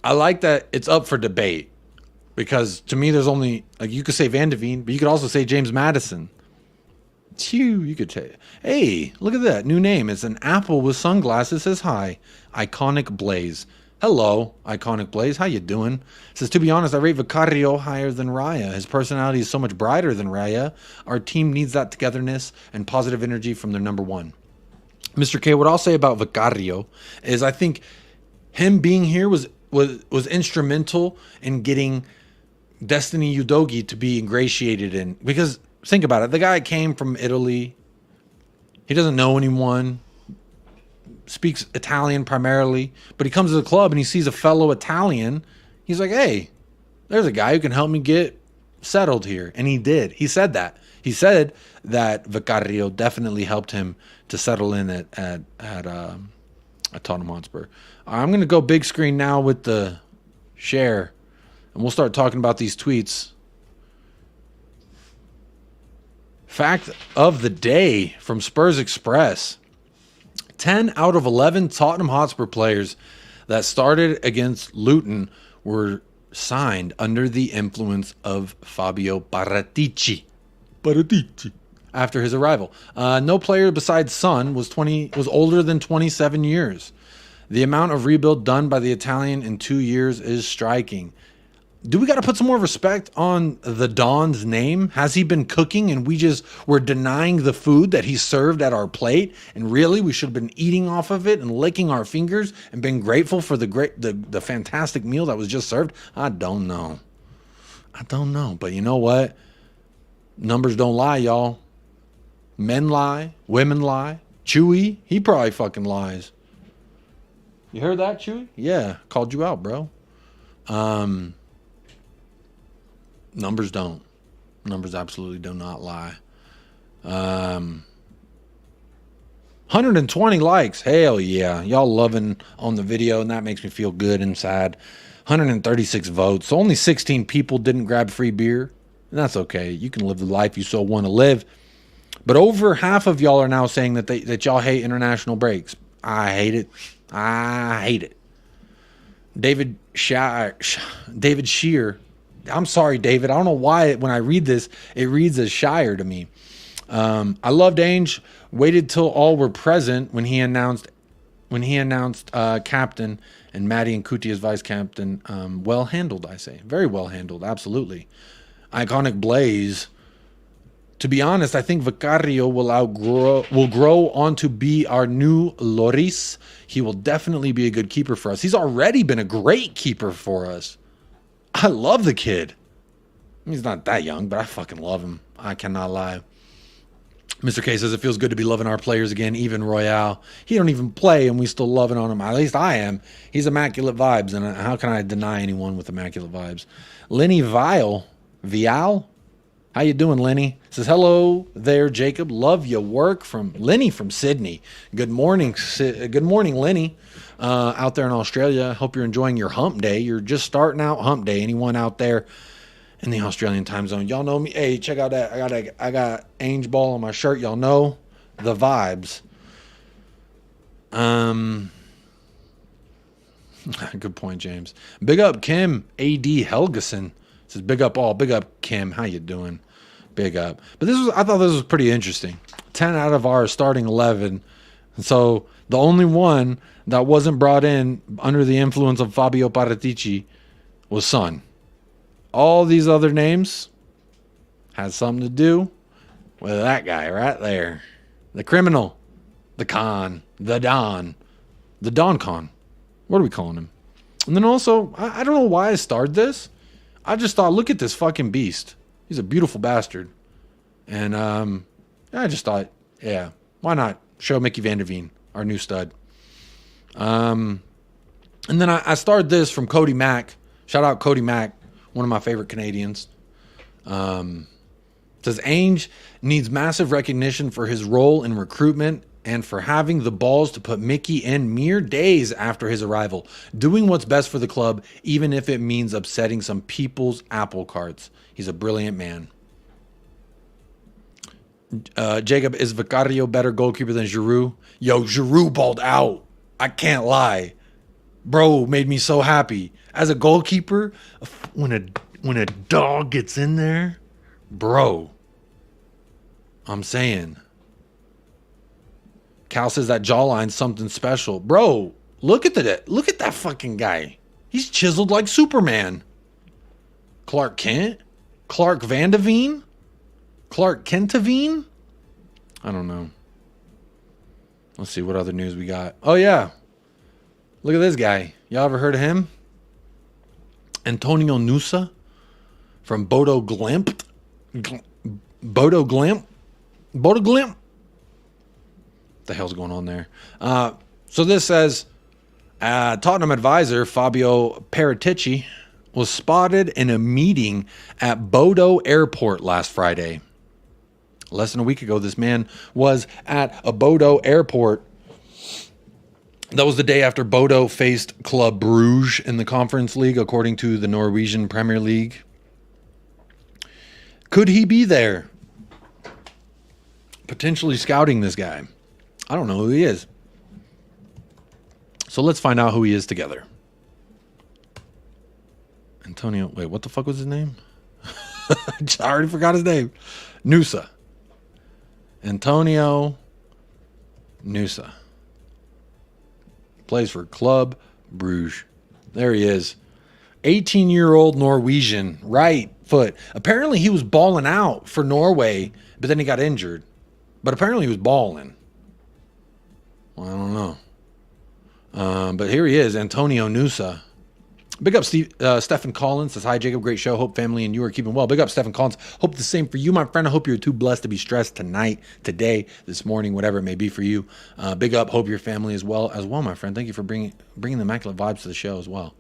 I like that it's up for debate. Because to me, there's only, like, you could say Van de Veen, but you could also say James Maddison. You could say, hey, look at that. New name. It's an apple with sunglasses. Says hi. Iconic Blaze. Hello, Iconic Blaze. How you doing? Says, to be honest, I rate Vicario higher than Raya. His personality is so much brighter than Raya. Our team needs that togetherness and positive energy from their number one. Mr. K, what I'll say about Vicario is I think him being here was instrumental in getting Destiny Udogie to be ingratiated in. Because think about it. The guy came from Italy. He doesn't know anyone. Speaks Italian primarily, but he comes to the club and he sees a fellow Italian. He's like, hey, there's a guy who can help me get settled here. And he did. He said that. He said that Vicario definitely helped him to settle in at Tottenham Hotspur. I'm going to go big screen now with the share, and we'll start talking about these tweets. Fact of the day from Spurs Express. 10 out of 11 Tottenham Hotspur players that started against Luton were signed under the influence of Fabio Paratici after his arrival. No player besides Son was older than 27 years. The amount of rebuild done by the Italian in 2 years is striking. Do we got to put some more respect on the Don's name? Has he been cooking and we just were denying the food that he served at our plate? And really, we should have been eating off of it and licking our fingers and been grateful for the fantastic meal that was just served? I don't know. But you know what? Numbers don't lie, y'all. Men lie. Women lie. Chewy, he probably fucking lies. You heard that, Chewy? Yeah, called you out, bro. Numbers don't. Numbers absolutely do not lie. 120 likes. Hell yeah. Y'all loving on the video, and that makes me feel good inside. 136 votes. So only 16 people didn't grab free beer. And that's okay. You can live the life you so want to live. But over half of y'all are now saying that y'all hate international breaks. I hate it. David Shear. I'm sorry, David. I don't know why when I read this, it reads as Shire to me. I loved Ange. Waited till all were present when he announced captain and Maddie and Kuti as vice captain. Well handled, I say. Very well handled. Absolutely. Iconic Blaze. To be honest, I think Vicario will grow on to be our new Loris. He will definitely be a good keeper for us. He's already been a great keeper for us. I love the kid. He's not that young, but I fucking love him. I cannot lie. Mr. K says it feels good to be loving our players again, even Royale. He don't even play, and we still loving on him. At least I am. He's immaculate vibes, and how can I deny anyone with immaculate vibes? Lenny Vial? How you doing, Lenny? Says, hello there, Jacob. Love your work. From Lenny from Sydney. Good morning, Lenny. Out there in Australia. Hope you're enjoying your hump day. You're just starting out hump day. Anyone out there in the Australian time zone? Y'all know me. Hey, check out that. I got Ange Ball on my shirt. Y'all know the vibes. Good point, James. Big up Kim A.D. Helgeson. Says big up all. Big up Kim. How you doing? Big up. But I thought this was pretty interesting. 10 out of our starting 11. And so the only one that wasn't brought in under the influence of Fabio Paratici was Son. All these other names had something to do with that guy right there. The criminal. The con. The Don. The Don Con. What are we calling him? And then also, I don't know why I started this. I just thought, look at this fucking beast. He's a beautiful bastard. And I just thought, yeah, why not show Mickey Van Der Veen, our new stud. And then I started this from Cody Mack. Shout out Cody Mack, one of my favorite Canadians. Says Ange needs massive recognition for his role in recruitment and for having the balls to put Mickey in mere days after his arrival, doing what's best for the club, even if it means upsetting some people's apple carts. He's a brilliant man. Jacob, is Vicario better goalkeeper than Giroud? Yo, Giroud balled out. I can't lie. Bro made me so happy. As a goalkeeper, when a dog gets in there, bro, I'm saying. Cal says that jawline's something special. Bro, look at that fucking guy. He's chiseled like Superman. Clark Kent? Clark Van de Veen? Clark Kentavine? I don't know. Let's see what other news we got. Oh, yeah. Look at this guy. Y'all ever heard of him? Antonio Nusa from Bodo Glimt. Bodo Glimt? Bodo Glimt? What the hell's going on there? So this says, Tottenham advisor Fabio Paratici was spotted in a meeting at Bodo Airport last Friday. Less than a week ago, this man was at a Bodo Airport. That was the day after Bodo faced Club Brugge in the Conference League, according to the Norwegian Premier League. Could he be there? Potentially scouting this guy. I don't know who he is. So let's find out who he is together. Antonio, wait, what the fuck was his name? I already forgot his name. Nusa. Antonio Nusa. Plays for Club Brugge. There he is. 18-year-old Norwegian. Right foot. Apparently he was balling out for Norway, but then he got injured. But apparently he was balling. Well, I don't know. But here he is, Antonio Nusa. Big up Stephen Collins. Says, hi, Jacob. Great show. Hope family and you are keeping well. Big up Stephen Collins. Hope the same for you, my friend. I hope you're too blessed to be stressed tonight, today, this morning, whatever it may be for you. Big up. Hope your family as well, my friend. Thank you for bringing the immaculate vibes to the show as well.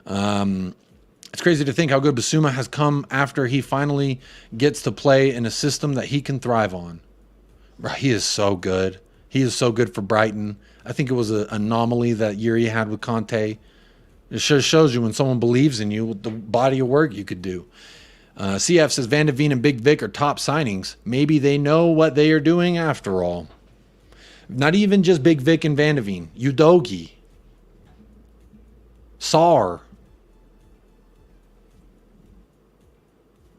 It's crazy to think how good Basuma has come after he finally gets to play in a system that he can thrive on. He is so good. He is so good for Brighton. I think it was an anomaly that year he had with Conte. It just shows you when someone believes in you, with the body of work you could do. CF says Van de Veen and Big Vic are top signings. Maybe they know what they are doing after all. Not even just Big Vic and Van de Veen. Udogie. Sar.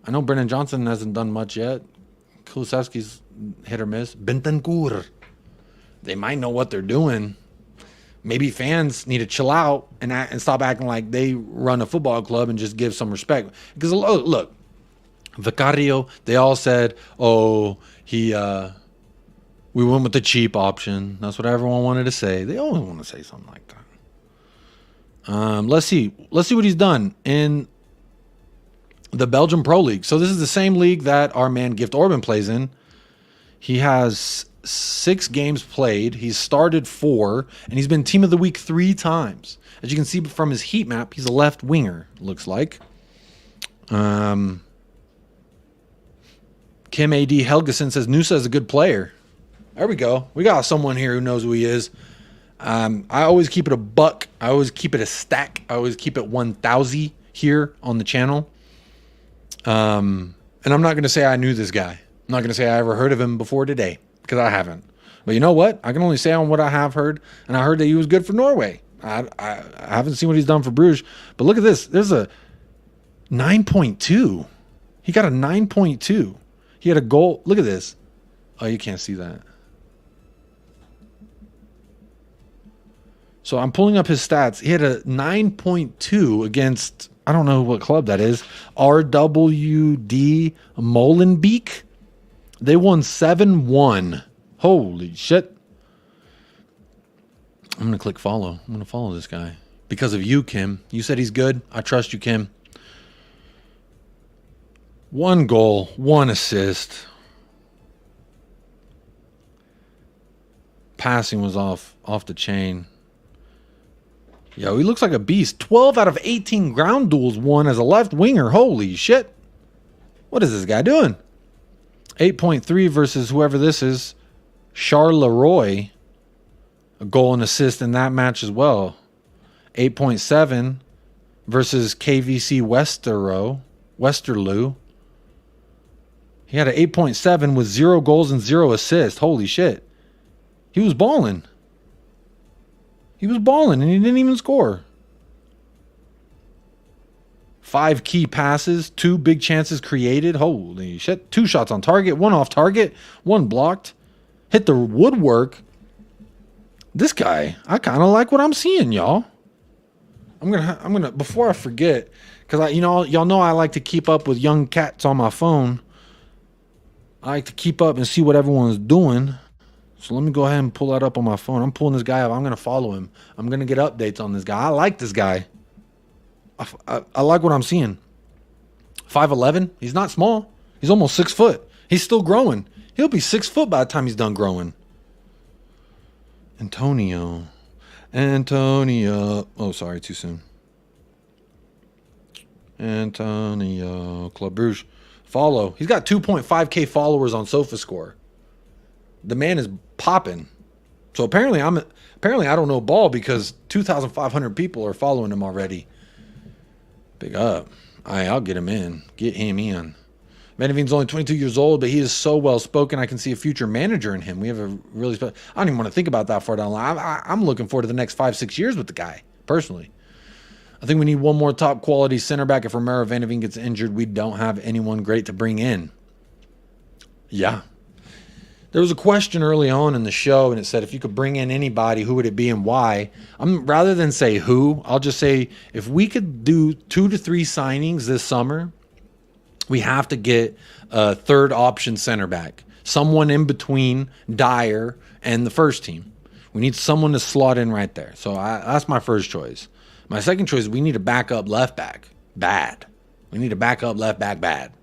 I know Brennan Johnson hasn't done much yet. Kulusevski's hit or miss. Bentancur. They might know what they're doing. Maybe fans need to chill out and stop acting like they run a football club and just give some respect. Because look, Vicario, they all said, "Oh, we went with the cheap option." That's what everyone wanted to say. They always want to say something like that. Let's see what he's done in the Belgian Pro League. So this is the same league that our man Gift Orban plays in. He has 6 games played. He's started 4, and he's been Team of the Week 3 times. As you can see from his heat map, he's a left winger, looks like. Kim A.D. Helgeson says Nusa is a good player. There we go. We got someone here who knows who he is. I always keep it a buck. I always keep it a stack. I always keep it 1,000 here on the channel. And I'm not going to say I knew this guy. I'm not going to say I ever heard of him before today, because I haven't. But you know what? I can only say on what I have heard, and I heard that he was good for Norway. I haven't seen what he's done for Bruges. But look at this. There's a 9.2. He got a 9.2. He had a goal. Look at this. Oh, you can't see that. So I'm pulling up his stats. He had a 9.2 against, I don't know what club that is, RWD Molenbeek. They won 7-1. Holy shit. I'm going to click follow. I'm going to follow this guy. Because of you, Kim. You said he's good. I trust you, Kim. 1 goal, 1 assist. Passing was off the chain. Yo, he looks like a beast. 12 out of 18 ground duels won as a left winger. Holy shit. What is this guy doing? 8.3 versus whoever this is. Charleroi. A goal and assist in that match as well. 8.7 versus KVC Westerlo. He had an 8.7 with 0 goals and 0 assists. Holy shit. He was balling. He was balling and he didn't even score. 5 key passes, 2 big chances created. Holy shit. 2 shots on target, 1 off target, 1 blocked. Hit the woodwork. This guy, I kind of like what I'm seeing, y'all. I'm gonna before I forget, because y'all know I like to keep up with young cats on my phone. I like to keep up and see what everyone's doing. So let me go ahead and pull that up on my phone. I'm pulling this guy up. I'm going to follow him. I'm going to get updates on this guy. I like this guy. I like what I'm seeing. 5'11". He's not small. He's almost 6 foot. He's still growing. He'll be 6 foot by the time he's done growing. Antonio. Oh, sorry. Too soon. Antonio. Club Bruges. Follow. He's got 2.5K followers on SofaScore. The man is popping. So apparently I don't know ball because 2,500 people are following him already. Big up. I'll get him in. Get him in. Medevin's only 22 years old, but he is so well spoken. I can see a future manager in him. We have a really I don't even want to think about that far down the line. I'm looking forward to the next 5-6 years with the guy, personally. I think we need one more top quality center back. If Romero Vanderveen gets injured, we don't have anyone great to bring in. Yeah. There was a question early on in the show, and it said if you could bring in anybody, who would it be and why? Rather than say who, I'll just say if we could do 2 to 3 signings this summer, we have to get a third option center back. Someone in between Dyer and the first team. We need someone to slot in right there. So that's my first choice. My second choice is we need a backup left back. Bad. We need a backup left back bad.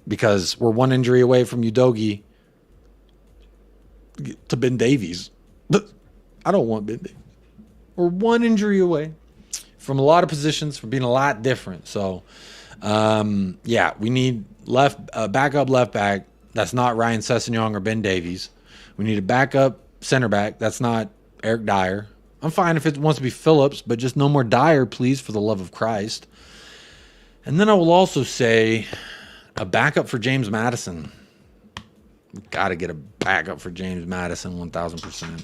Because we're 1 injury away from Udogie to Ben Davies. I don't want Ben Davies. We're 1 injury away from a lot of positions, from being a lot different. So, yeah, we need backup left back. That's not Ryan Sessegnon or Ben Davies. We need a backup center back. That's not Eric Dyer. I'm fine if it wants to be Phillips, but just no more Dyer, please, for the love of Christ. And then I will also say a backup for James Maddison. Got to get a backup for James Maddison, 1,000%.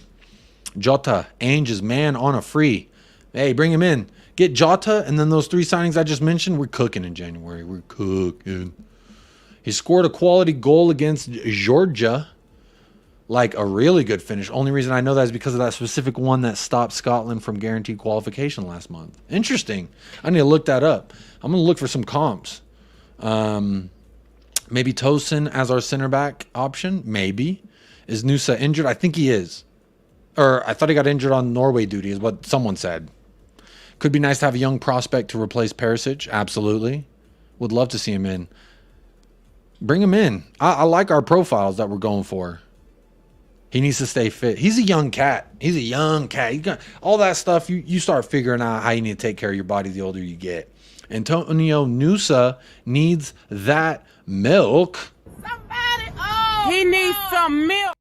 Jota, Ange's man on a free. Hey, bring him in. Get Jota, and then those 3 signings I just mentioned, we're cooking in January. We're cooking. He scored a quality goal against Georgia. Like a really good finish. Only reason I know that is because of that specific one that stopped Scotland from guaranteed qualification last month. Interesting. I need to look that up. I'm going to look for some comps. Maybe Tosin as our center back option. Maybe. Is Nusa injured? I think he is. Or I thought he got injured on Norway duty is what someone said. Could be nice to have a young prospect to replace Perisic. Absolutely. Would love to see him in. Bring him in. I like our profiles that we're going for. He needs to stay fit. He's a young cat. He's a young cat. He's got all that stuff. You start figuring out how you need to take care of your body the older you get. Antonio Nusa needs that milk. He needs some milk.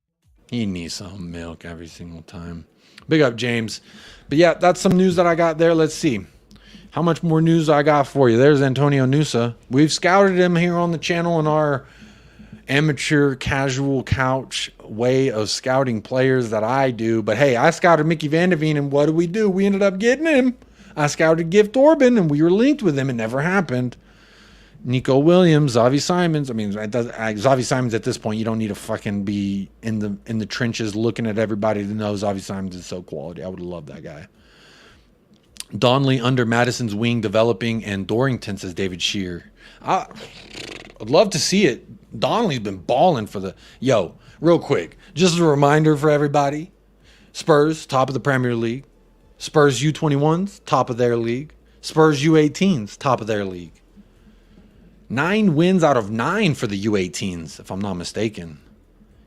He needs some milk every single time. Big up, James. But yeah, that's some news that I got there. Let's see how much more news I got for you. There's Antonio Nusa. We've scouted him here on the channel in our amateur casual couch way of scouting players that I do. But hey, I scouted Mickey Van de Veen, and what did we do? We ended up getting him. I scouted Gift Orban, and we were linked with him. It never happened. Nico Williams, Xavi Simons. I mean, Xavi Simons at this point, you don't need to fucking be in the trenches looking at everybody to know Xavi Simons is so quality. I would love that guy. Donnelly under Maddison's wing developing, and Dorrington, says David Shear. I'd love to see it. Donnelly's been balling for the... Yo, real quick, just a reminder for everybody. Spurs, top of the Premier League. Spurs U21s, top of their league. Spurs U18s, top of their league. 9 wins out of 9 for the U18s, if I'm not mistaken.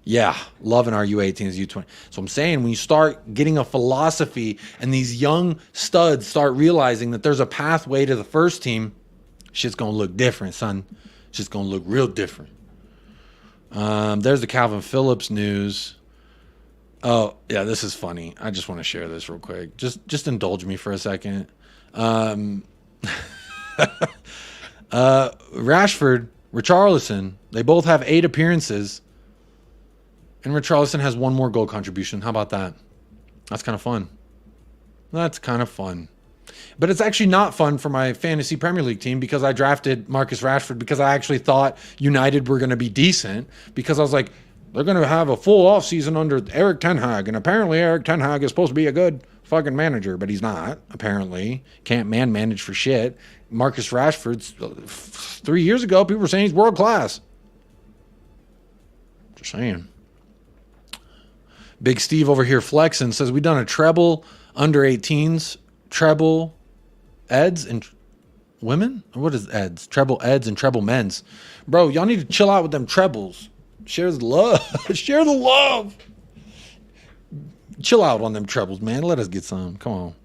Yeah, loving our U18s, U20. So I'm saying when you start getting a philosophy and these young studs start realizing that there's a pathway to the first team, shit's going to look different, son. Shit's going to look real different. There's the Calvin Phillips news. Oh, yeah, this is funny. I just want to share this real quick. Just indulge me for a second. Rashford, Richarlison, they both have 8 appearances, and Richarlison has 1 more goal contribution. How about that? That's kind of fun. That's kind of fun. But it's actually not fun for my fantasy Premier League team because I drafted Marcus Rashford because I actually thought United were going to be decent, because I was like, they're going to have a full offseason under Eric Ten Hag, and apparently Eric Ten Hag is supposed to be a good fucking manager, but he's not, apparently. Can't manage for shit. Marcus Rashford's 3 years ago, people were saying he's world class. Just saying. Big Steve over here flexing says we done a treble under 18s, treble eds and women. What is eds? Treble eds and treble men's. Bro, y'all need to chill out with them trebles. Share the love. Share the love. Chill out on them trebles, man. Let us get some. Come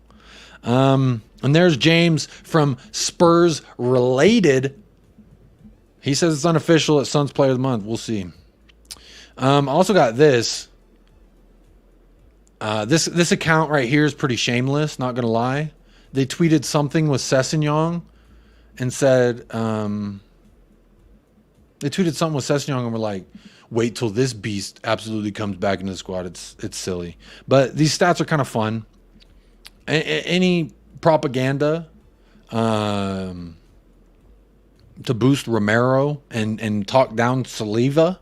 on. And there's James from Spurs Related. He says it's unofficial at Suns Player of the Month. We'll see. Also got this. This account right here is pretty shameless, not going to lie. They tweeted something with Sessegnon and said, they tweeted something with Sessegnon and were like, wait till this beast absolutely comes back into the squad. It's silly. But these stats are kind of fun. Any propaganda to boost Romero and talk down saliva,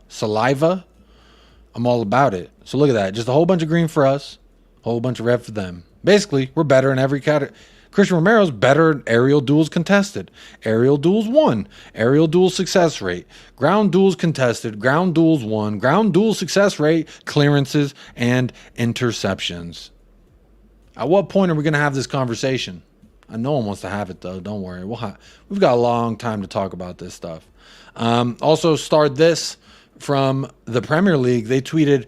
I'm all about it. So look at that. Just a whole bunch of green for us, a whole bunch of red for them. Basically, we're better in every category. Christian Romero's better at aerial duels contested. Aerial duels 1. Aerial duel success rate. Ground duels contested. Ground duels 1. Ground duel success rate. Clearances and interceptions. At what point are we going to have this conversation? I know one wants to have it, though. Don't worry. We've got a long time to talk about this stuff. Also, starred this from the Premier League. They tweeted,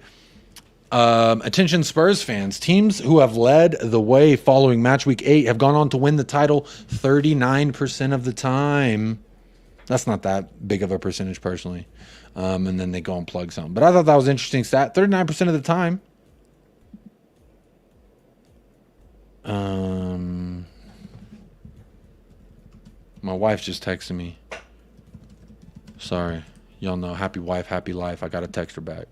attention Spurs fans, teams who have led the way following match week 8 have gone on to win the title 39% of the time. That's not that big of a percentage personally. And then they go and plug something. But I thought that was an interesting stat. 39% of the time. My wife just texted me. Sorry. Y'all know, happy wife, happy life. I got to text her back.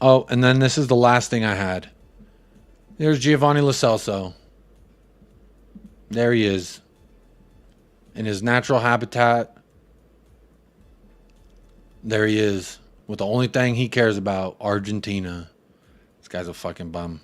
Oh, and then this is the last thing I had. There's Giovanni Lo Celso. There he is. In his natural habitat. There he is. With the only thing he cares about, Argentina. This guy's a fucking bum.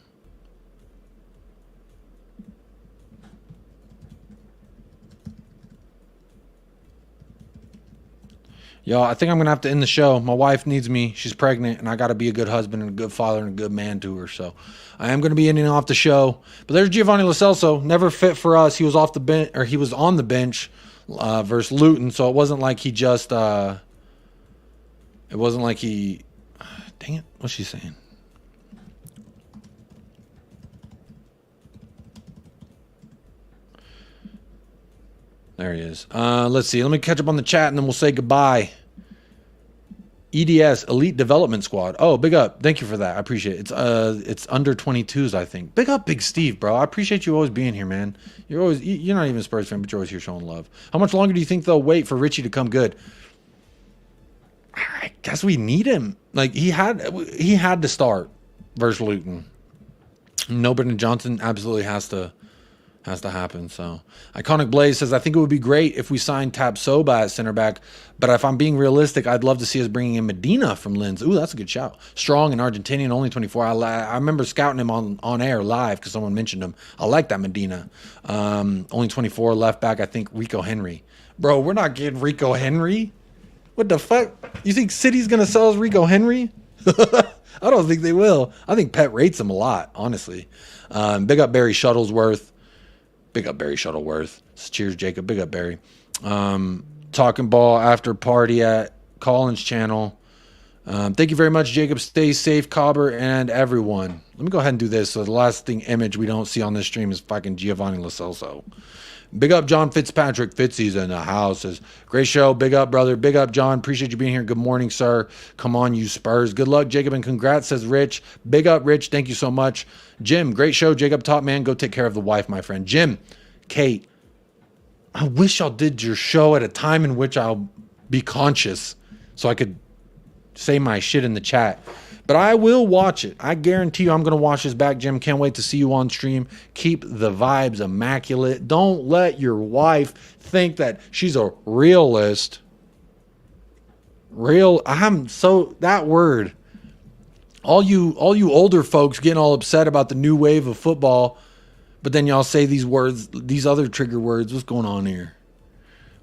Yo, I think I'm going to have to end the show. My wife needs me. She's pregnant, and I got to be a good husband and a good father and a good man to her. So I am going to be ending off the show. But there's Giovanni Lo Celso. Never fit for us. He was off the bench, or he was on the bench versus Luton. So it wasn't like he just, it wasn't like he, dang it. What's she saying? There he is. Let's see. Let me catch up on the chat and then we'll say goodbye. EDS, Elite Development Squad. Oh, big up. Thank you for that. I appreciate it. It's under 22s, I think. Big up, Big Steve, bro. I appreciate you always being here, man. You're not even a Spurs fan, but you're always here showing love. How much longer do you think they'll wait for Richie to come good? I guess we need him. Like he had to start versus Luton. No, Brendan Johnson absolutely has to happen. So Iconic Blaze says, I think it would be great if we signed Tapsoba at center back, but if I'm being realistic, I'd love to see us bringing in Medina from Linz. Ooh, that's a good shout. Strong and Argentinian, only 24. I remember scouting him on air live because someone mentioned him. I like that Medina. Only 24, left back. I think Rico Henry. Bro, we're not getting Rico Henry. What the fuck? You think City's gonna sell us Rico Henry? I don't think they will. I think Pep rates him a lot, honestly. Big up Barry Shuttlesworth. Big up Barry Shuttleworth. Cheers, Jacob. Big up Barry. Talking ball after party at Collins channel. Thank you very much, Jacob. Stay safe, Cobber, and everyone. Let me go ahead and do this. So the last image we don't see on this stream is fucking Giovanni Lo Celso. Big up John Fitzpatrick. Fitzy's in the house. Says, great show. Big up, brother. Big up, John. Appreciate you being here. Good morning, sir. Come on, you Spurs. Good luck, Jacob, and congrats, says Rich. Big up, Rich. Thank you so much. Jim, great show. Jacob, top man. Go take care of the wife, my friend. Jim, Kate, I wish y'all did your show at a time in which I'll be conscious so I could say my shit in the chat. But I will watch it. I guarantee you I'm going to watch this back, Jim. Can't wait to see you on stream. Keep the vibes immaculate. Don't let your wife think that she's a realist. That word. All you older folks getting all upset about the new wave of football, but then y'all say these words, these other trigger words. What's going on here?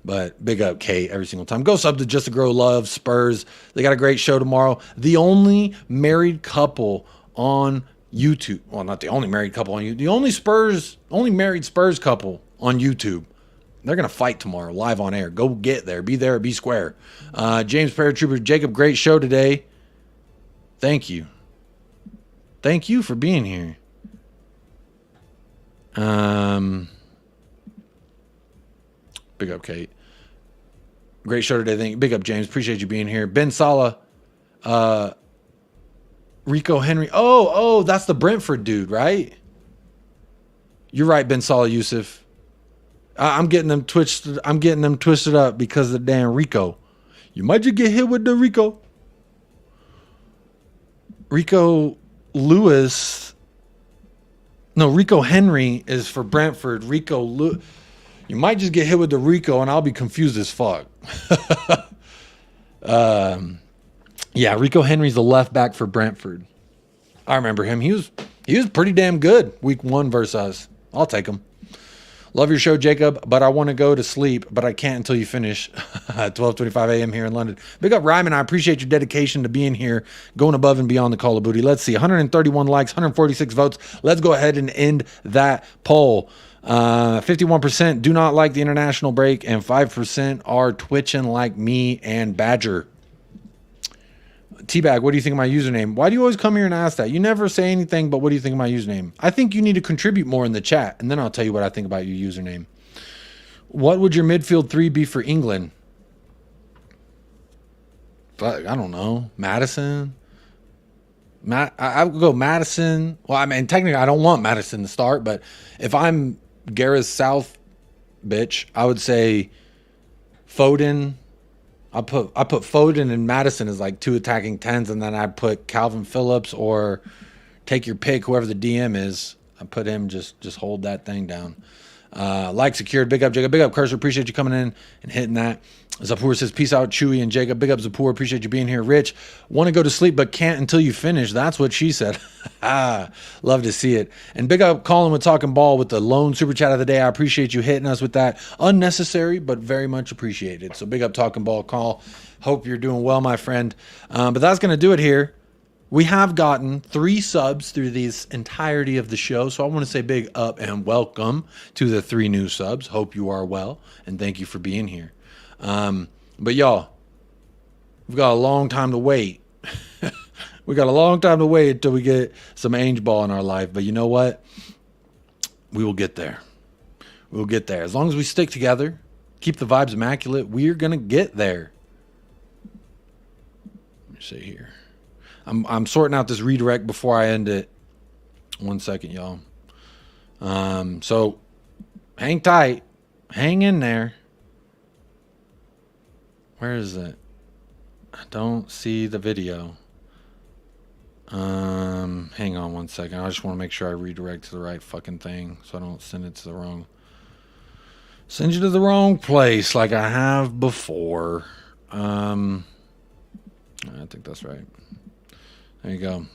But big up Kate every single time. Go sub to Just to Grow Love, Spurs. They got a great show tomorrow. The only married couple on YouTube. Well, not the only married couple on YouTube. The only married Spurs couple on YouTube. They're going to fight tomorrow live on air. Go get there. Be there. Be square. James Paratrooper. Jacob, great show today. Thank you. Thank you for being here. Big up, Kate. Great show today. Big up, James. Appreciate you being here. Ben Sala. Rico Henry. Oh, that's the Brentford dude, right? You're right, Ben Sala Yusuf. I'm getting them twisted up because of the damn Rico. You might just get hit with the Rico. Rico Lewis. No, Rico Henry is for Brentford. You might just get hit with the Rico, and I'll be confused as fuck. Yeah, Rico Henry's the left back for Brentford. I remember him. He was pretty damn good week 1 versus us. I'll take him. Love your show, Jacob, but I want to go to sleep, but I can't until you finish at 12:25 a.m. here in London. Big up, Ryman. I appreciate your dedication to being here, going above and beyond the Call of Booty. Let's see, 131 likes, 146 votes. Let's go ahead and end that poll. 51% do not like the international break, and 5% are twitching like me and Badger. Teabag, what do you think of my username? Why do you always come here and ask that? You never say anything, but what do you think of my username? I think you need to contribute more in the chat, and then I'll tell you what I think about your username. What would your midfield 3 be for England? I don't know. Maddison? I would go Maddison. Well, I mean, technically, I don't want Maddison to start, but if I'm Gareth South bitch, I would say Foden. I put Foden and Maddison as like 2 attacking 10s, and then I put Calvin Phillips or take your pick, whoever the DM is, I put him just hold that thing down. Like secured. Big up, Jacob. Big up, Cursor. Appreciate you coming in and hitting that. Zapur says, peace out, Chewy and Jacob. Big up, Zapur. Appreciate you being here. Rich, want to go to sleep but can't until you finish. That's what she said. Love to see it. And big up, Colin with Talking Ball with the lone super chat of the day. I appreciate you hitting us with that. Unnecessary, but very much appreciated. So big up, Talking Ball, Call. Hope you're doing well, my friend. But that's going to do it here. We have gotten 3 subs through this entirety of the show, so I want to say big up and welcome to the 3 new subs. Hope you are well, and thank you for being here. But y'all, we've got a long time to wait. We got a long time to wait until we get some Ange Ball in our life, but you know what? We will get there. We'll get there. As long as we stick together, keep the vibes immaculate, we're going to get there. Let me see here. I'm sorting out this redirect before I end it. 1 second, y'all. So hang tight. Hang in there. Where is it? I don't see the video. Hang on 1 second. I just want to make sure I redirect to the right fucking thing so I don't send it to the wrong. Send you to the wrong place like I have before. I think that's right. There you go.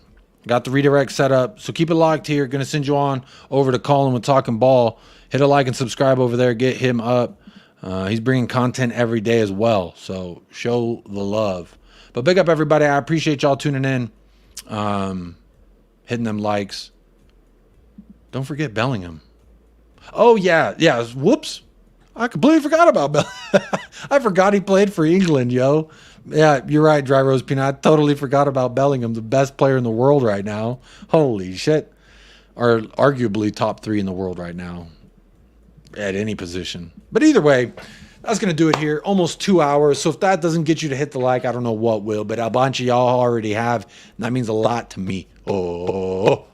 Got the redirect set up. So keep it locked here. Going to send you on over to Colin with Talking Ball. Hit a like and subscribe over there. Get him up. He's bringing content every day as well. So show the love. But big up, everybody. I appreciate y'all tuning in. Hitting them likes. Don't forget Bellingham. Oh, yeah. Yeah. Whoops. I completely forgot about Bellingham. I forgot he played for England, yo. Yeah, you're right, Dry Rose Peanut. I totally forgot about Bellingham, the best player in the world right now. Holy shit. Or arguably top 3 in the world right now at any position. But either way, that's going to do it here. Almost 2 hours. So if that doesn't get you to hit the like, I don't know what will. But a bunch of y'all already have. And that means a lot to me. Oh,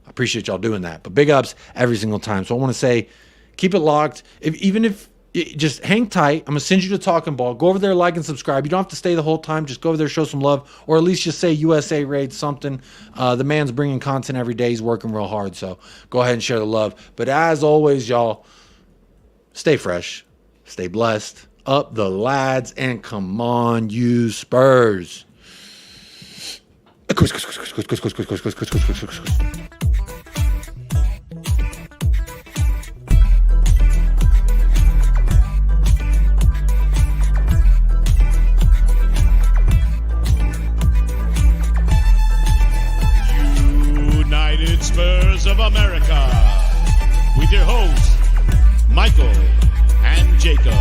I appreciate y'all doing that. But big ups every single time. So I want to say, keep it locked. Even if just hang tight. I'm going to send you to Talking Ball. Go over there, like, and subscribe. You don't have to stay the whole time. Just go over there, show some love, or at least just say USA Raid something. The man's bringing content every day. He's working real hard, so go ahead and share the love. But as always, y'all, stay fresh, stay blessed, up the lads, and come on, you Spurs. United Spurs of America, with your hosts, Michael and Jacob.